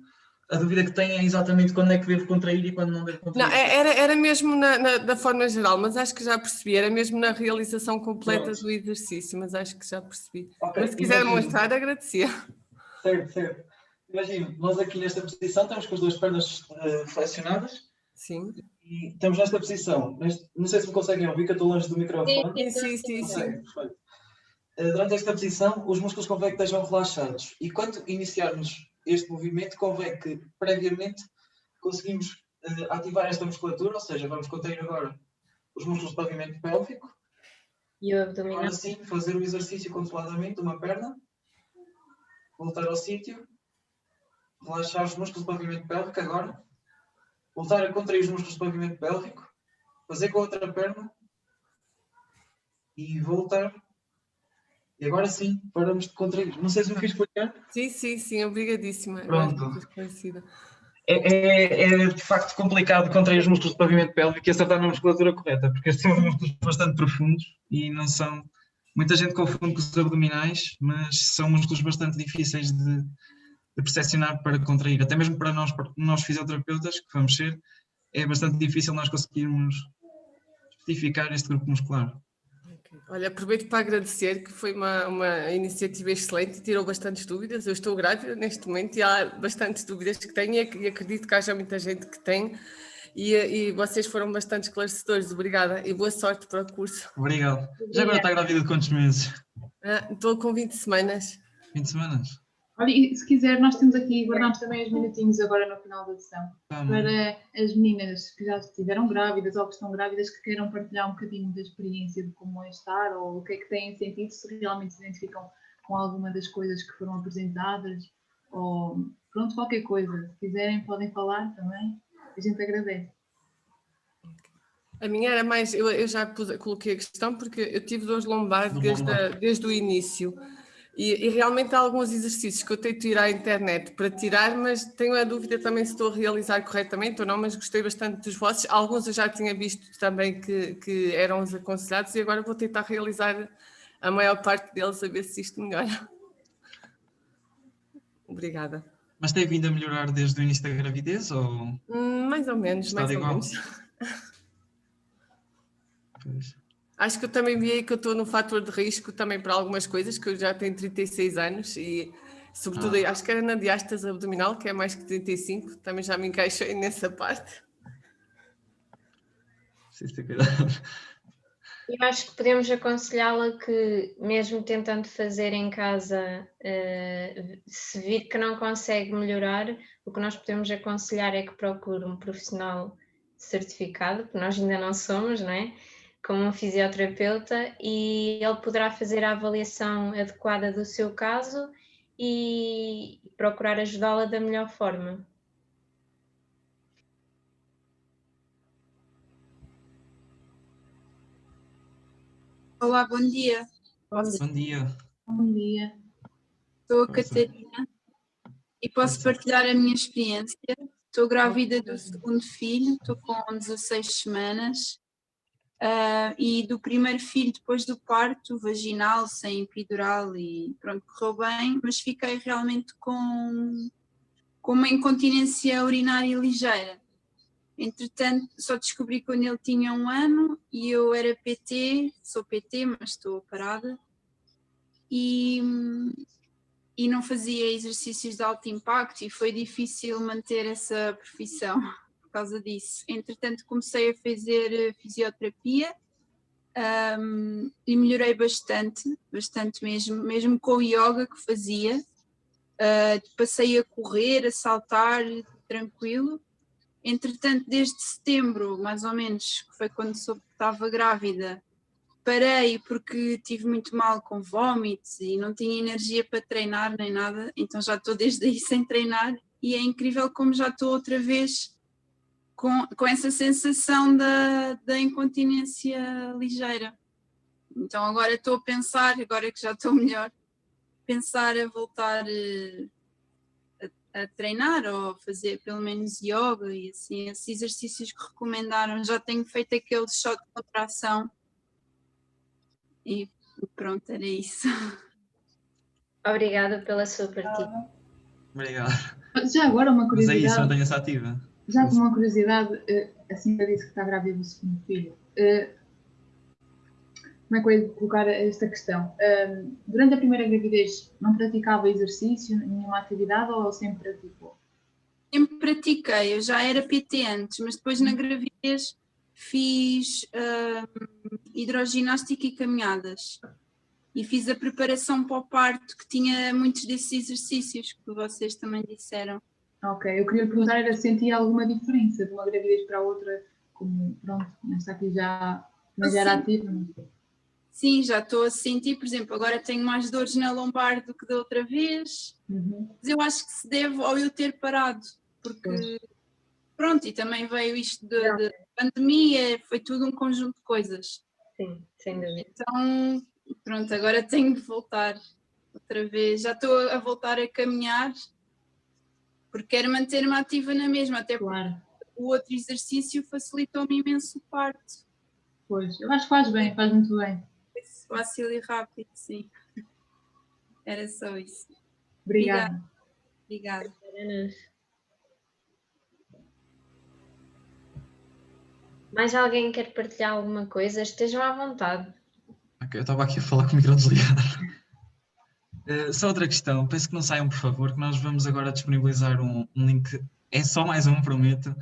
A dúvida que tem é exatamente quando é que devo contrair e quando não devo contrair. Não, era mesmo da forma geral, mas acho que já percebi. Era mesmo na realização completa do exercício, mas acho que já percebi. Okay. Mas se quiser mostrar, agradecia. Certo. Imagina, nós aqui nesta posição estamos com as duas pernas flexionadas. Sim. E estamos nesta posição. Não sei se me conseguem ouvir, que eu estou longe do microfone. Sim. Perfeito. Durante esta posição, os músculos convém que estejam relaxados. E quando iniciarmos este movimento, convém que, previamente, conseguimos ativar esta musculatura, ou seja, vamos contrair agora os músculos do pavimento pélvico. E o abdominal. Agora sim, fazer o exercício controladamente de uma perna. Voltar ao sítio. Relaxar os músculos do pavimento pélvico agora. Voltar a contrair os músculos do pavimento pélvico. Fazer com a outra perna. E voltar. E agora sim, paramos de contrair. Não sei se me fiz explicar. Sim, obrigadíssima. Pronto. É de facto complicado contrair os músculos do pavimento pélvico e acertar na musculatura correta, porque estes são músculos bastante profundos e não são... Muita gente confunde com os abdominais, mas são músculos bastante difíceis de percepcionar para contrair. Até mesmo para nós fisioterapeutas, que vamos ser, é bastante difícil nós conseguirmos especificar este grupo muscular. Olha, aproveito para agradecer, que foi uma iniciativa excelente e tirou bastantes dúvidas. Eu estou grávida neste momento e há bastantes dúvidas que tenho e acredito que haja muita gente que tem e vocês foram bastante esclarecedores. Obrigada e boa sorte para o curso. Obrigado. Já agora está grávida de quantos meses? Estou com 20 semanas. 20 semanas? Olha, e se quiser, nós temos aqui, guardamos também os minutinhos agora no final da sessão, para as meninas que já estiveram grávidas ou que estão grávidas que queiram partilhar um bocadinho da experiência de como é estar ou o que é que têm sentido, se realmente se identificam com alguma das coisas que foram apresentadas ou pronto, qualquer coisa. Se quiserem, podem falar também, a gente agradece. A minha era mais, eu já coloquei a questão porque eu tive dores lombares desde o início. E realmente há alguns exercícios que eu tento ir à internet para tirar, mas tenho a dúvida também se estou a realizar corretamente ou não, mas gostei bastante dos vossos. Alguns eu já tinha visto também que eram os aconselhados e agora vou tentar realizar a maior parte deles a ver se isto melhora. Obrigada. Mas tem vindo a melhorar desde o início da gravidez ou Mais ou menos, está mais ou igual? menos. Pois. Acho que eu também vi aí que eu estou no fator de risco também para algumas coisas, que eu já tenho 36 anos e sobretudo acho que era na diástase abdominal, que é mais que 35, também já me encaixei nessa parte. Preciso ter cuidado. Eu acho que podemos aconselhá-la que, mesmo tentando fazer em casa, se vir que não consegue melhorar, o que nós podemos aconselhar é que procure um profissional certificado, que nós ainda não somos, não é? Como um fisioterapeuta, e ele poderá fazer a avaliação adequada do seu caso e procurar ajudá-la da melhor forma. Olá, bom dia. Bom dia. Bom dia. Sou a Catarina e posso partilhar a minha experiência. Estou grávida do segundo filho, estou com 16 semanas e do primeiro filho depois do parto, vaginal, sem epidural e pronto, correu bem, mas fiquei realmente com uma incontinência urinária ligeira. Entretanto, só descobri quando ele tinha 1 ano e eu era PT, sou PT, mas estou parada. E não fazia exercícios de alto impacto e foi difícil manter essa profissão por causa disso. Entretanto, comecei a fazer fisioterapia e melhorei bastante mesmo com o yoga que fazia. Passei a correr, a saltar, tranquilo. Entretanto, desde setembro, mais ou menos, que foi quando soube que estava grávida, parei porque tive muito mal com vómitos e não tinha energia para treinar nem nada, então já estou desde aí sem treinar e é incrível como já estou outra vez com essa sensação da incontinência ligeira. Então agora estou a pensar, agora que já estou melhor, pensar a voltar a treinar ou fazer pelo menos yoga e assim, esses exercícios que recomendaram. Já tenho feito aquele shot de contração. E pronto, era isso. Obrigada pela sua partilha. Obrigado. Já agora uma Mas é isso, curiosidade. mantenha-se ativa. Já com uma curiosidade, assim que eu disse que está grávida do segundo filho, como é que eu ia colocar esta questão? Durante a primeira gravidez não praticava exercício, nenhuma atividade ou sempre praticou? Sempre pratiquei, eu já era PT antes, mas depois na gravidez fiz hidroginástica e caminhadas. E fiz a preparação para o parto, que tinha muitos desses exercícios que vocês também disseram. Ok, eu queria lhe perguntar, era se sentia alguma diferença de uma gravidez para a outra, como, pronto, esta aqui já era ativa? Sim, já estou a sentir, por exemplo, agora tenho mais dores na lombar do que da outra vez, mas eu acho que se deve ao eu ter parado, porque, pronto, e também veio isto da pandemia, foi tudo um conjunto de coisas. Sim, sem dúvida. Então, pronto, agora tenho de voltar outra vez, já estou a voltar a caminhar, porque quero manter-me ativa na mesma, até porque o outro exercício facilitou-me imenso o parto. Pois, eu acho que faz bem, faz muito bem. Fácil e rápido, sim. Era só isso. Obrigada. Obrigada. Mais alguém quer partilhar alguma coisa? Estejam à vontade. Okay, eu estava aqui a falar com o micro desligado. Só outra questão, peço que não saiam, por favor, que nós vamos agora disponibilizar um link, é só mais um, prometo.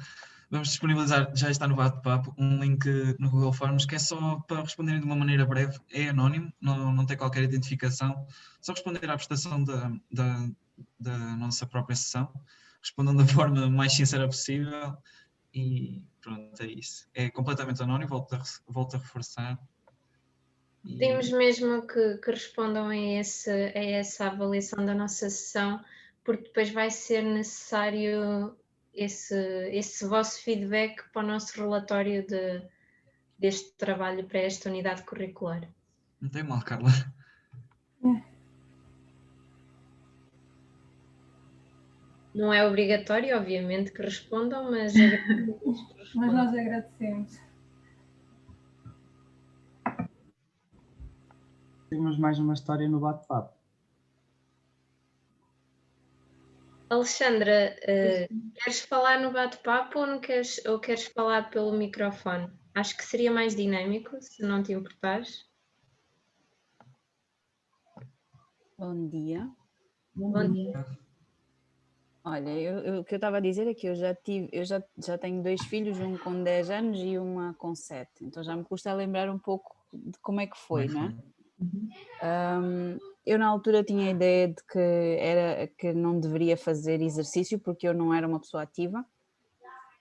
Vamos disponibilizar, já está no bate-papo, um link no Google Forms que é só para responderem de uma maneira breve, é anónimo, não tem qualquer identificação, só responder à prestação da nossa própria sessão, respondam da forma mais sincera possível e pronto, é isso. É completamente anónimo, volto a reforçar. Pedimos mesmo que respondam a essa avaliação da nossa sessão, porque depois vai ser necessário esse vosso feedback para o nosso relatório deste trabalho para esta unidade curricular. Não tem mal, Carla. Não é obrigatório, obviamente, que respondam, mas Mas nós agradecemos. Temos mais uma história no bate-papo. Alexandra, queres falar no bate-papo ou queres falar pelo microfone? Acho que seria mais dinâmico, se não te importares. Bom dia. Bom dia. Olha, o que eu estava a dizer é que eu já tenho 2 filhos, um com 10 anos e uma com 7. Então já me custa lembrar um pouco de como é que foi, não é? Eu na altura tinha a ideia de que não deveria fazer exercício porque eu não era uma pessoa ativa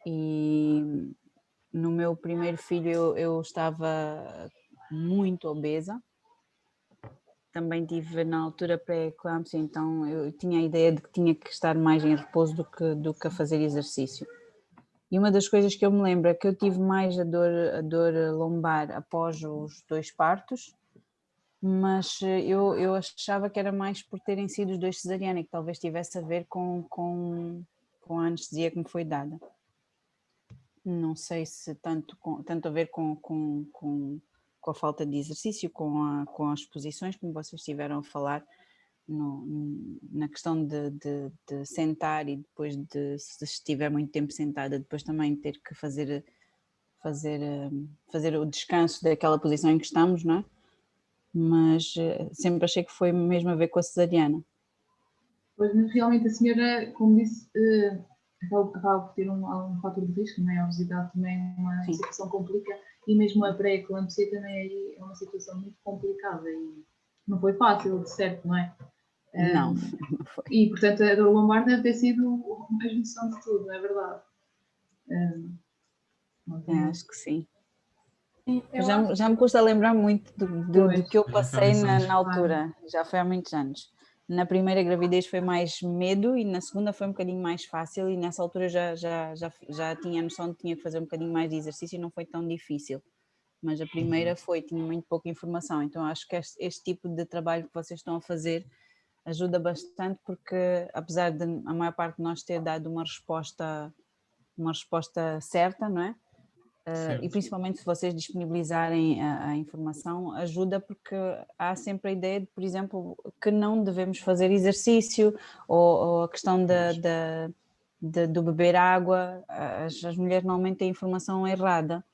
e no meu primeiro filho eu estava muito obesa. Também tive na altura pré-eclâmpsia, então eu tinha a ideia de que tinha que estar mais em repouso do que a fazer exercício. E uma das coisas que eu me lembro é que eu tive mais a dor lombar após os 2 partos, mas eu achava que era mais por terem sido os 2 cesariana, que talvez tivesse a ver com a anestesia que me foi dada. Não sei se tanto a ver com a falta de exercício, com as posições, como vocês estiveram a falar, na questão de sentar e depois se estiver muito tempo sentada, depois também ter que fazer o descanso daquela posição em que estamos, não é? Mas sempre achei que foi mesmo a ver com a cesariana. Pois, mas realmente a senhora, como disse, acaba por ter um fator de risco, não é? A obesidade também é uma situação complicada e mesmo a pré-eclâmpsia também é uma situação muito complicada e não foi fácil, de certo, não é? Não foi. E, portanto, a dor lombar deve ter sido a junção de tudo, não é verdade? Acho que sim. Sim, Já me custa lembrar muito do que eu passei na altura, já foi há muitos anos. Na primeira gravidez foi mais medo e na segunda foi um bocadinho mais fácil e nessa altura já tinha a noção de que tinha que fazer um bocadinho mais de exercício e não foi tão difícil. Mas a primeira tinha muito pouca informação, então acho que este tipo de trabalho que vocês estão a fazer ajuda bastante porque apesar de a maior parte de nós ter dado uma resposta certa, não é? E principalmente se vocês disponibilizarem a informação, ajuda porque há sempre a ideia de, por exemplo, que não devemos fazer exercício ou a questão do beber água, as mulheres normalmente têm informação errada,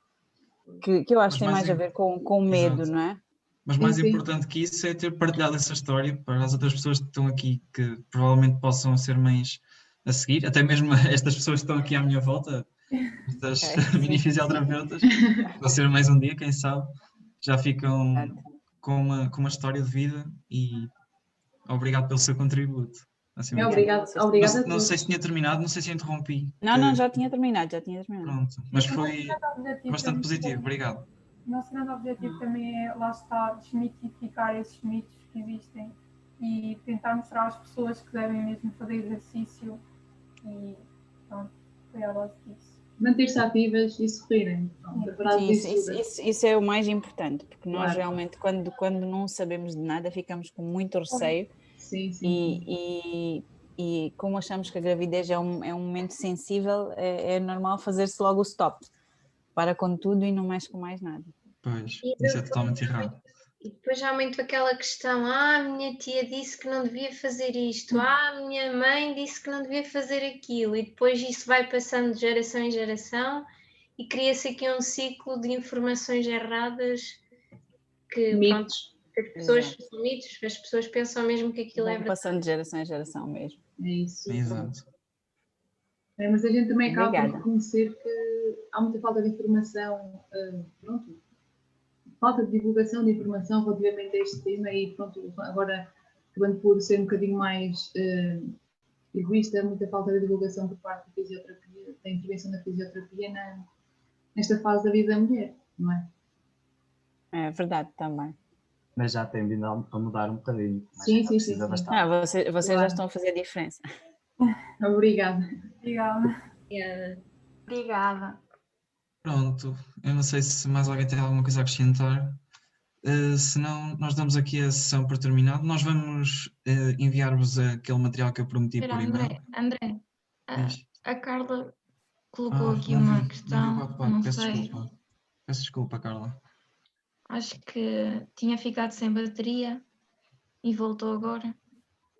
que eu acho que tem mais a ver com medo, não é? Mas mais importante que isso é ter partilhado essa história para as outras pessoas que estão aqui, que provavelmente possam ser mães a seguir, até mesmo estas pessoas que estão aqui à minha volta, estas mini fisioterapeutas, vão ser mais um dia, quem sabe, já ficam com uma história de vida e obrigado pelo seu contributo. Obrigada. Não sei se tinha terminado, não sei se interrompi. Não, já tinha terminado. Pronto, mas foi bastante positivo, obrigado. O nosso grande objetivo também é, lá está, desmitificar esses mitos que existem e tentar mostrar às pessoas que devem mesmo fazer exercício e pronto, foi a base disso. Manter-se ativas e sorrirem. Isso é o mais importante, porque nós realmente quando não sabemos de nada ficamos com muito receio. E como achamos que a gravidez é um momento sensível, é normal fazer-se logo o stop. Para com tudo e não mexe com mais nada. Pois, isso é totalmente errado. E depois há muito aquela questão, a minha tia disse que não devia fazer isto, a minha mãe disse que não devia fazer aquilo, e depois isso vai passando de geração em geração e cria-se aqui um ciclo de informações erradas que mitos. As pessoas pensam mesmo que aquilo é verdade. Passando de geração em geração mesmo. É isso. Exato. Mas a gente também acaba por reconhecer que há muita falta de informação, falta de divulgação de informação relativamente a este tema e pronto, agora acabando por ser um bocadinho mais egoísta, muita falta de divulgação por parte da fisioterapia, da intervenção da fisioterapia nesta fase da vida da mulher, não é? É verdade também. Mas já tem vindo a mudar um bocadinho. Sim. Vocês já estão a fazer a diferença. Obrigada. Pronto, eu não sei se mais alguém tem alguma coisa a acrescentar. Se não, nós damos aqui a sessão por terminado. Nós vamos enviar-vos aquele material que eu prometi por e-mail. André, A Carla colocou aqui não uma vi questão, o bate-papo, não peço sei, desculpa. Peço desculpa, Carla. acho que tinha ficado sem bateria e voltou agora.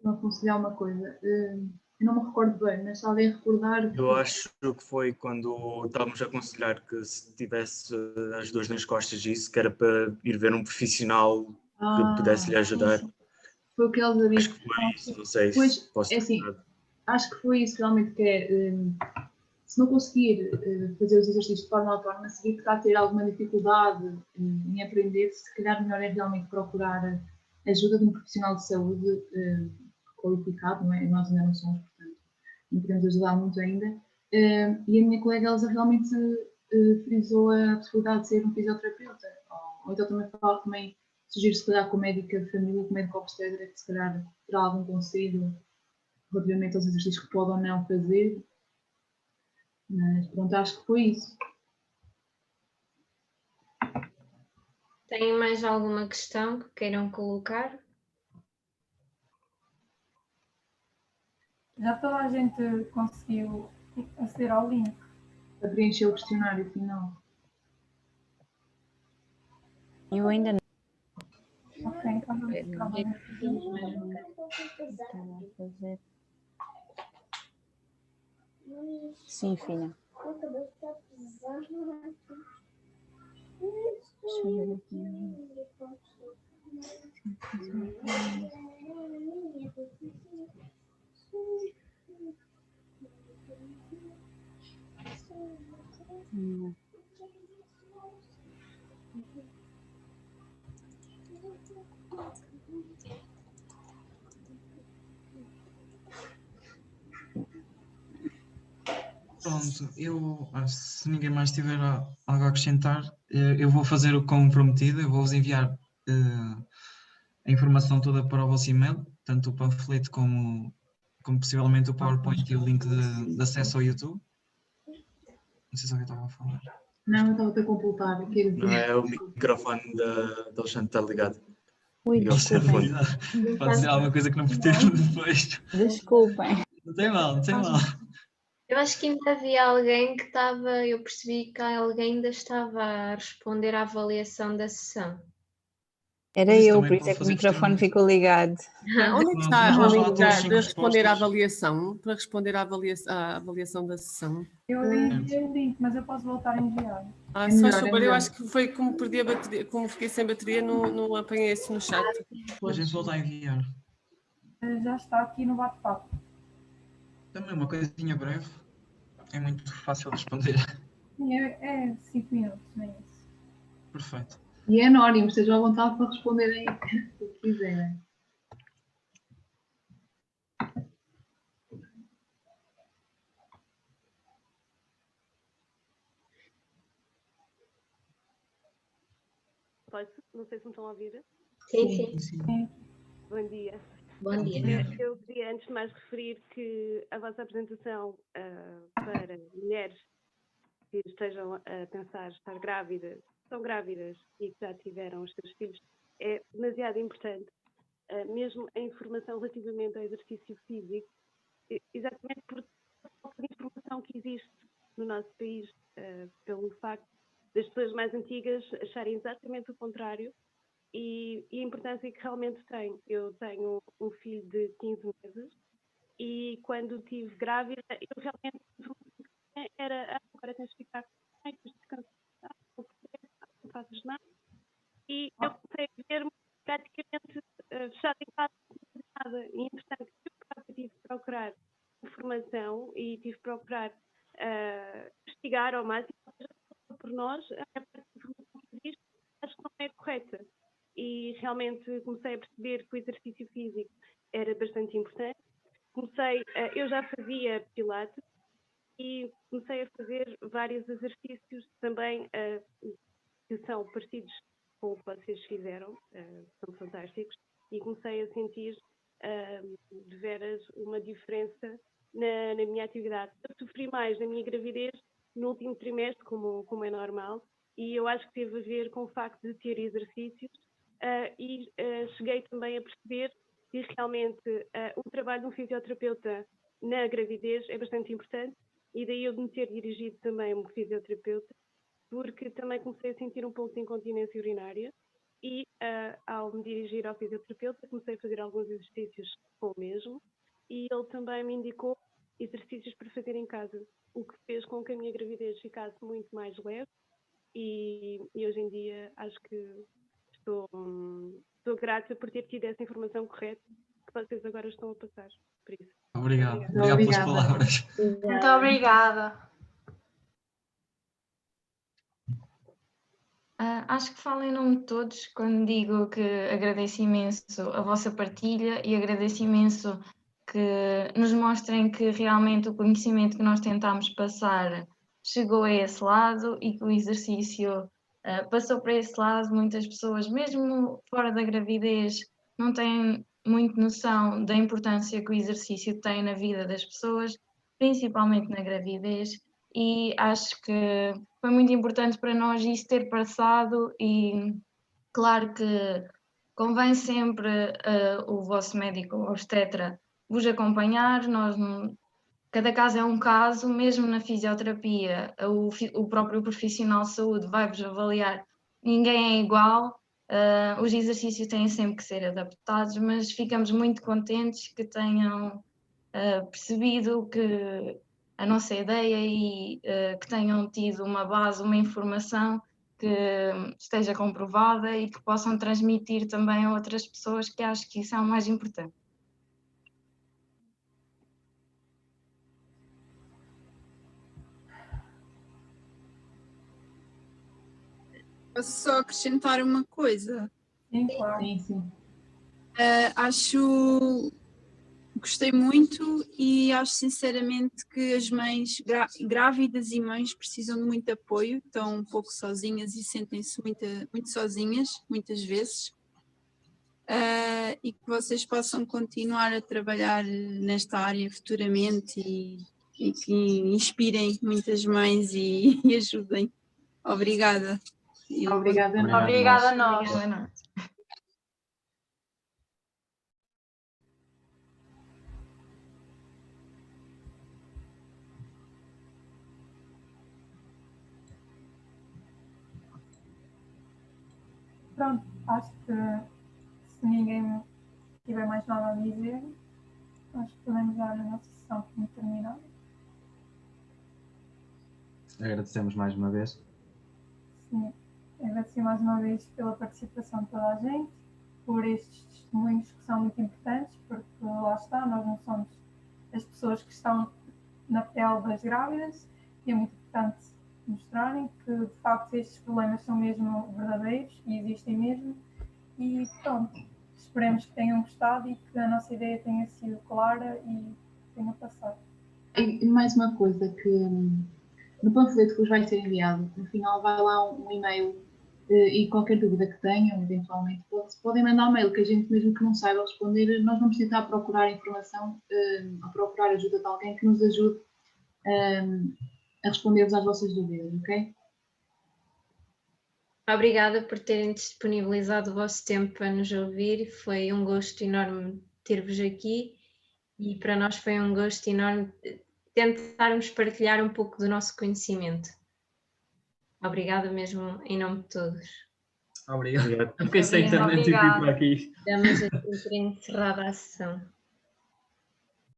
Não aconselhar uma coisa. Eu não me recordo bem, mas se alguém recordar. Eu acho que foi quando estávamos a aconselhar que se tivesse as dores nas costas e isso, que era para ir ver um profissional que pudesse lhe ajudar. Foi o que Elsa disse. Acho que foi isso, não sei Pois, se posso é ter assim, errado. acho que foi isso realmente que é. Se não conseguir fazer os exercícios de forma autónoma, se vir que está a ter alguma dificuldade em aprender, se calhar melhor é realmente procurar a ajuda de um profissional de saúde qualificado, não é? Nós ainda não somos, portanto, não podemos ajudar muito ainda. E a minha colega Elsa realmente frisou a possibilidade de ser um fisioterapeuta, ou então também sugiro se calhar com o médico de família, com o médico obstetra, que se calhar terá algum conselho relativamente aos exercícios que pode ou não fazer. Mas pronto, acho que foi isso. Tem mais alguma questão que queiram colocar? Já toda a gente conseguiu aceder ao link. Para preencher o questionário final. Eu ainda não. Ok, então vamos ficar bem. Sim, filha. Deixa eu ver aqui. Pronto, se ninguém mais tiver algo a acrescentar, eu vou fazer o como prometido, eu vou-vos enviar a informação toda para o vosso e-mail, tanto o panfleto como possivelmente o PowerPoint e o link de acesso ao YouTube. Não sei se alguém estava a falar. Não, eu estava a completar. Não é o microfone da Alexandre está ligado. Ui, desculpem. Pode dizer alguma coisa que não pretendo depois. Desculpem. Não tem mal, não tem mal. Eu acho que ainda havia alguém que estava, eu percebi que alguém ainda estava a responder à avaliação da sessão. Era eu, por isso é que o microfone ficou ligado. Onde é que está Nós o vamos link lá ter as de 5 responder à respostas. avaliação? Para responder à avaliação da sessão? Eu enviei o link, mas eu posso voltar a enviar. Se faz favor, eu acho que foi como perdi a bateria, como fiquei sem bateria, não apanhei isso no chat. A gente volta a enviar. Já está aqui no bate-papo. Também uma coisinha breve. É muito fácil de responder. É 5 minutos, não é isso? Perfeito. E é anónimo, estejam à vontade para responderem o que quiserem. Não sei se me estão a ouvir. Sim. Bom dia. Bom dia. Eu queria antes de mais referir que a vossa apresentação para mulheres que estejam a pensar estar grávidas, são grávidas e que já tiveram os seus filhos, é demasiado importante. Mesmo a informação relativamente ao exercício físico, exatamente por falta de informação que existe no nosso país, pelo facto das pessoas mais antigas acharem exatamente o contrário e a importância que realmente tem. Eu tenho um filho de 15 meses e quando estive grávida, eu realmente era agora tens de ficar com tens de descansar, não fazes nada. E eu comecei a ver-me praticamente fechada em casa, não fazia nada. E, entretanto, eu tive de procurar informação e tive de procurar investigar ao máximo, por nós, a parte de informação que existe, acho que não é correta. E realmente comecei a perceber que o exercício físico era bastante importante. Eu já fazia pilates e comecei a fazer vários exercícios também que são parecidos com o que vocês fizeram, são fantásticos, e comecei a sentir de veras uma diferença na minha atividade. Eu sofri mais na minha gravidez no último trimestre, como é normal, e eu acho que teve a ver com o facto de ter exercícios cheguei também a perceber que realmente o trabalho de um fisioterapeuta na gravidez é bastante importante, e daí eu me ter dirigido também a um fisioterapeuta, porque também comecei a sentir um pouco de incontinência urinária e ao me dirigir ao fisioterapeuta comecei a fazer alguns exercícios com o mesmo, e ele também me indicou exercícios para fazer em casa, o que fez com que a minha gravidez ficasse muito mais leve, e hoje em dia acho que estou grata por ter tido essa informação correta que vocês agora estão a passar. Por isso. Obrigado. Obrigado pelas palavras. Muito obrigada. Acho que falo em nome de todos quando digo que agradeço imenso a vossa partilha e agradeço imenso que nos mostrem que realmente o conhecimento que nós tentámos passar chegou a esse lado e que o exercício passou para esse lado. Muitas pessoas, mesmo fora da gravidez, não têm muito noção da importância que o exercício tem na vida das pessoas, principalmente na gravidez, e acho que foi muito importante para nós isso ter passado. E claro que convém sempre o vosso médico obstetra vos acompanhar. Cada caso é um caso, mesmo na fisioterapia, o próprio profissional de saúde vai-vos avaliar, ninguém é igual, os exercícios têm sempre que ser adaptados, mas ficamos muito contentes que tenham percebido que a nossa ideia e que tenham tido uma base, uma informação que esteja comprovada e que possam transmitir também a outras pessoas, que acho que isso é o mais importante. Posso só acrescentar uma coisa? Sim, claro. Sim. Gostei muito e acho sinceramente que as mães grávidas e mães precisam de muito apoio, estão um pouco sozinhas e sentem-se muito sozinhas, muitas vezes, e que vocês possam continuar a trabalhar nesta área futuramente e que inspirem muitas mães e ajudem. Obrigada. Obrigada a nós. Pronto, acho que se ninguém tiver mais nada a dizer, acho que podemos dar a nossa sessão como terminada. Agradecemos mais uma vez. Sim, agradecer mais uma vez pela participação de toda a gente, por estes testemunhos que são muito importantes, porque lá está, nós não somos as pessoas que estão na pele das grávidas, e é muito importante mostrarem que de facto estes problemas são mesmo verdadeiros e existem mesmo. E pronto, esperemos que tenham gostado e que a nossa ideia tenha sido clara e tenha passado. E mais uma coisa, que no panfleto que vos vai ser enviado, no final vai lá um e-mail, e qualquer dúvida que tenham, eventualmente, podem mandar um mail, que a gente, mesmo que não saiba responder, nós vamos tentar procurar informação, a procurar ajuda de alguém que nos ajude a responder-vos às vossas dúvidas, ok? Obrigada por terem disponibilizado o vosso tempo para nos ouvir. Foi um gosto enorme ter-vos aqui e para nós foi um gosto enorme tentarmos partilhar um pouco do nosso conhecimento. Obrigada mesmo em nome de todos. Obrigado. Eu fiquei sem internet e vim para aqui. Damos aqui por encerrada a sessão.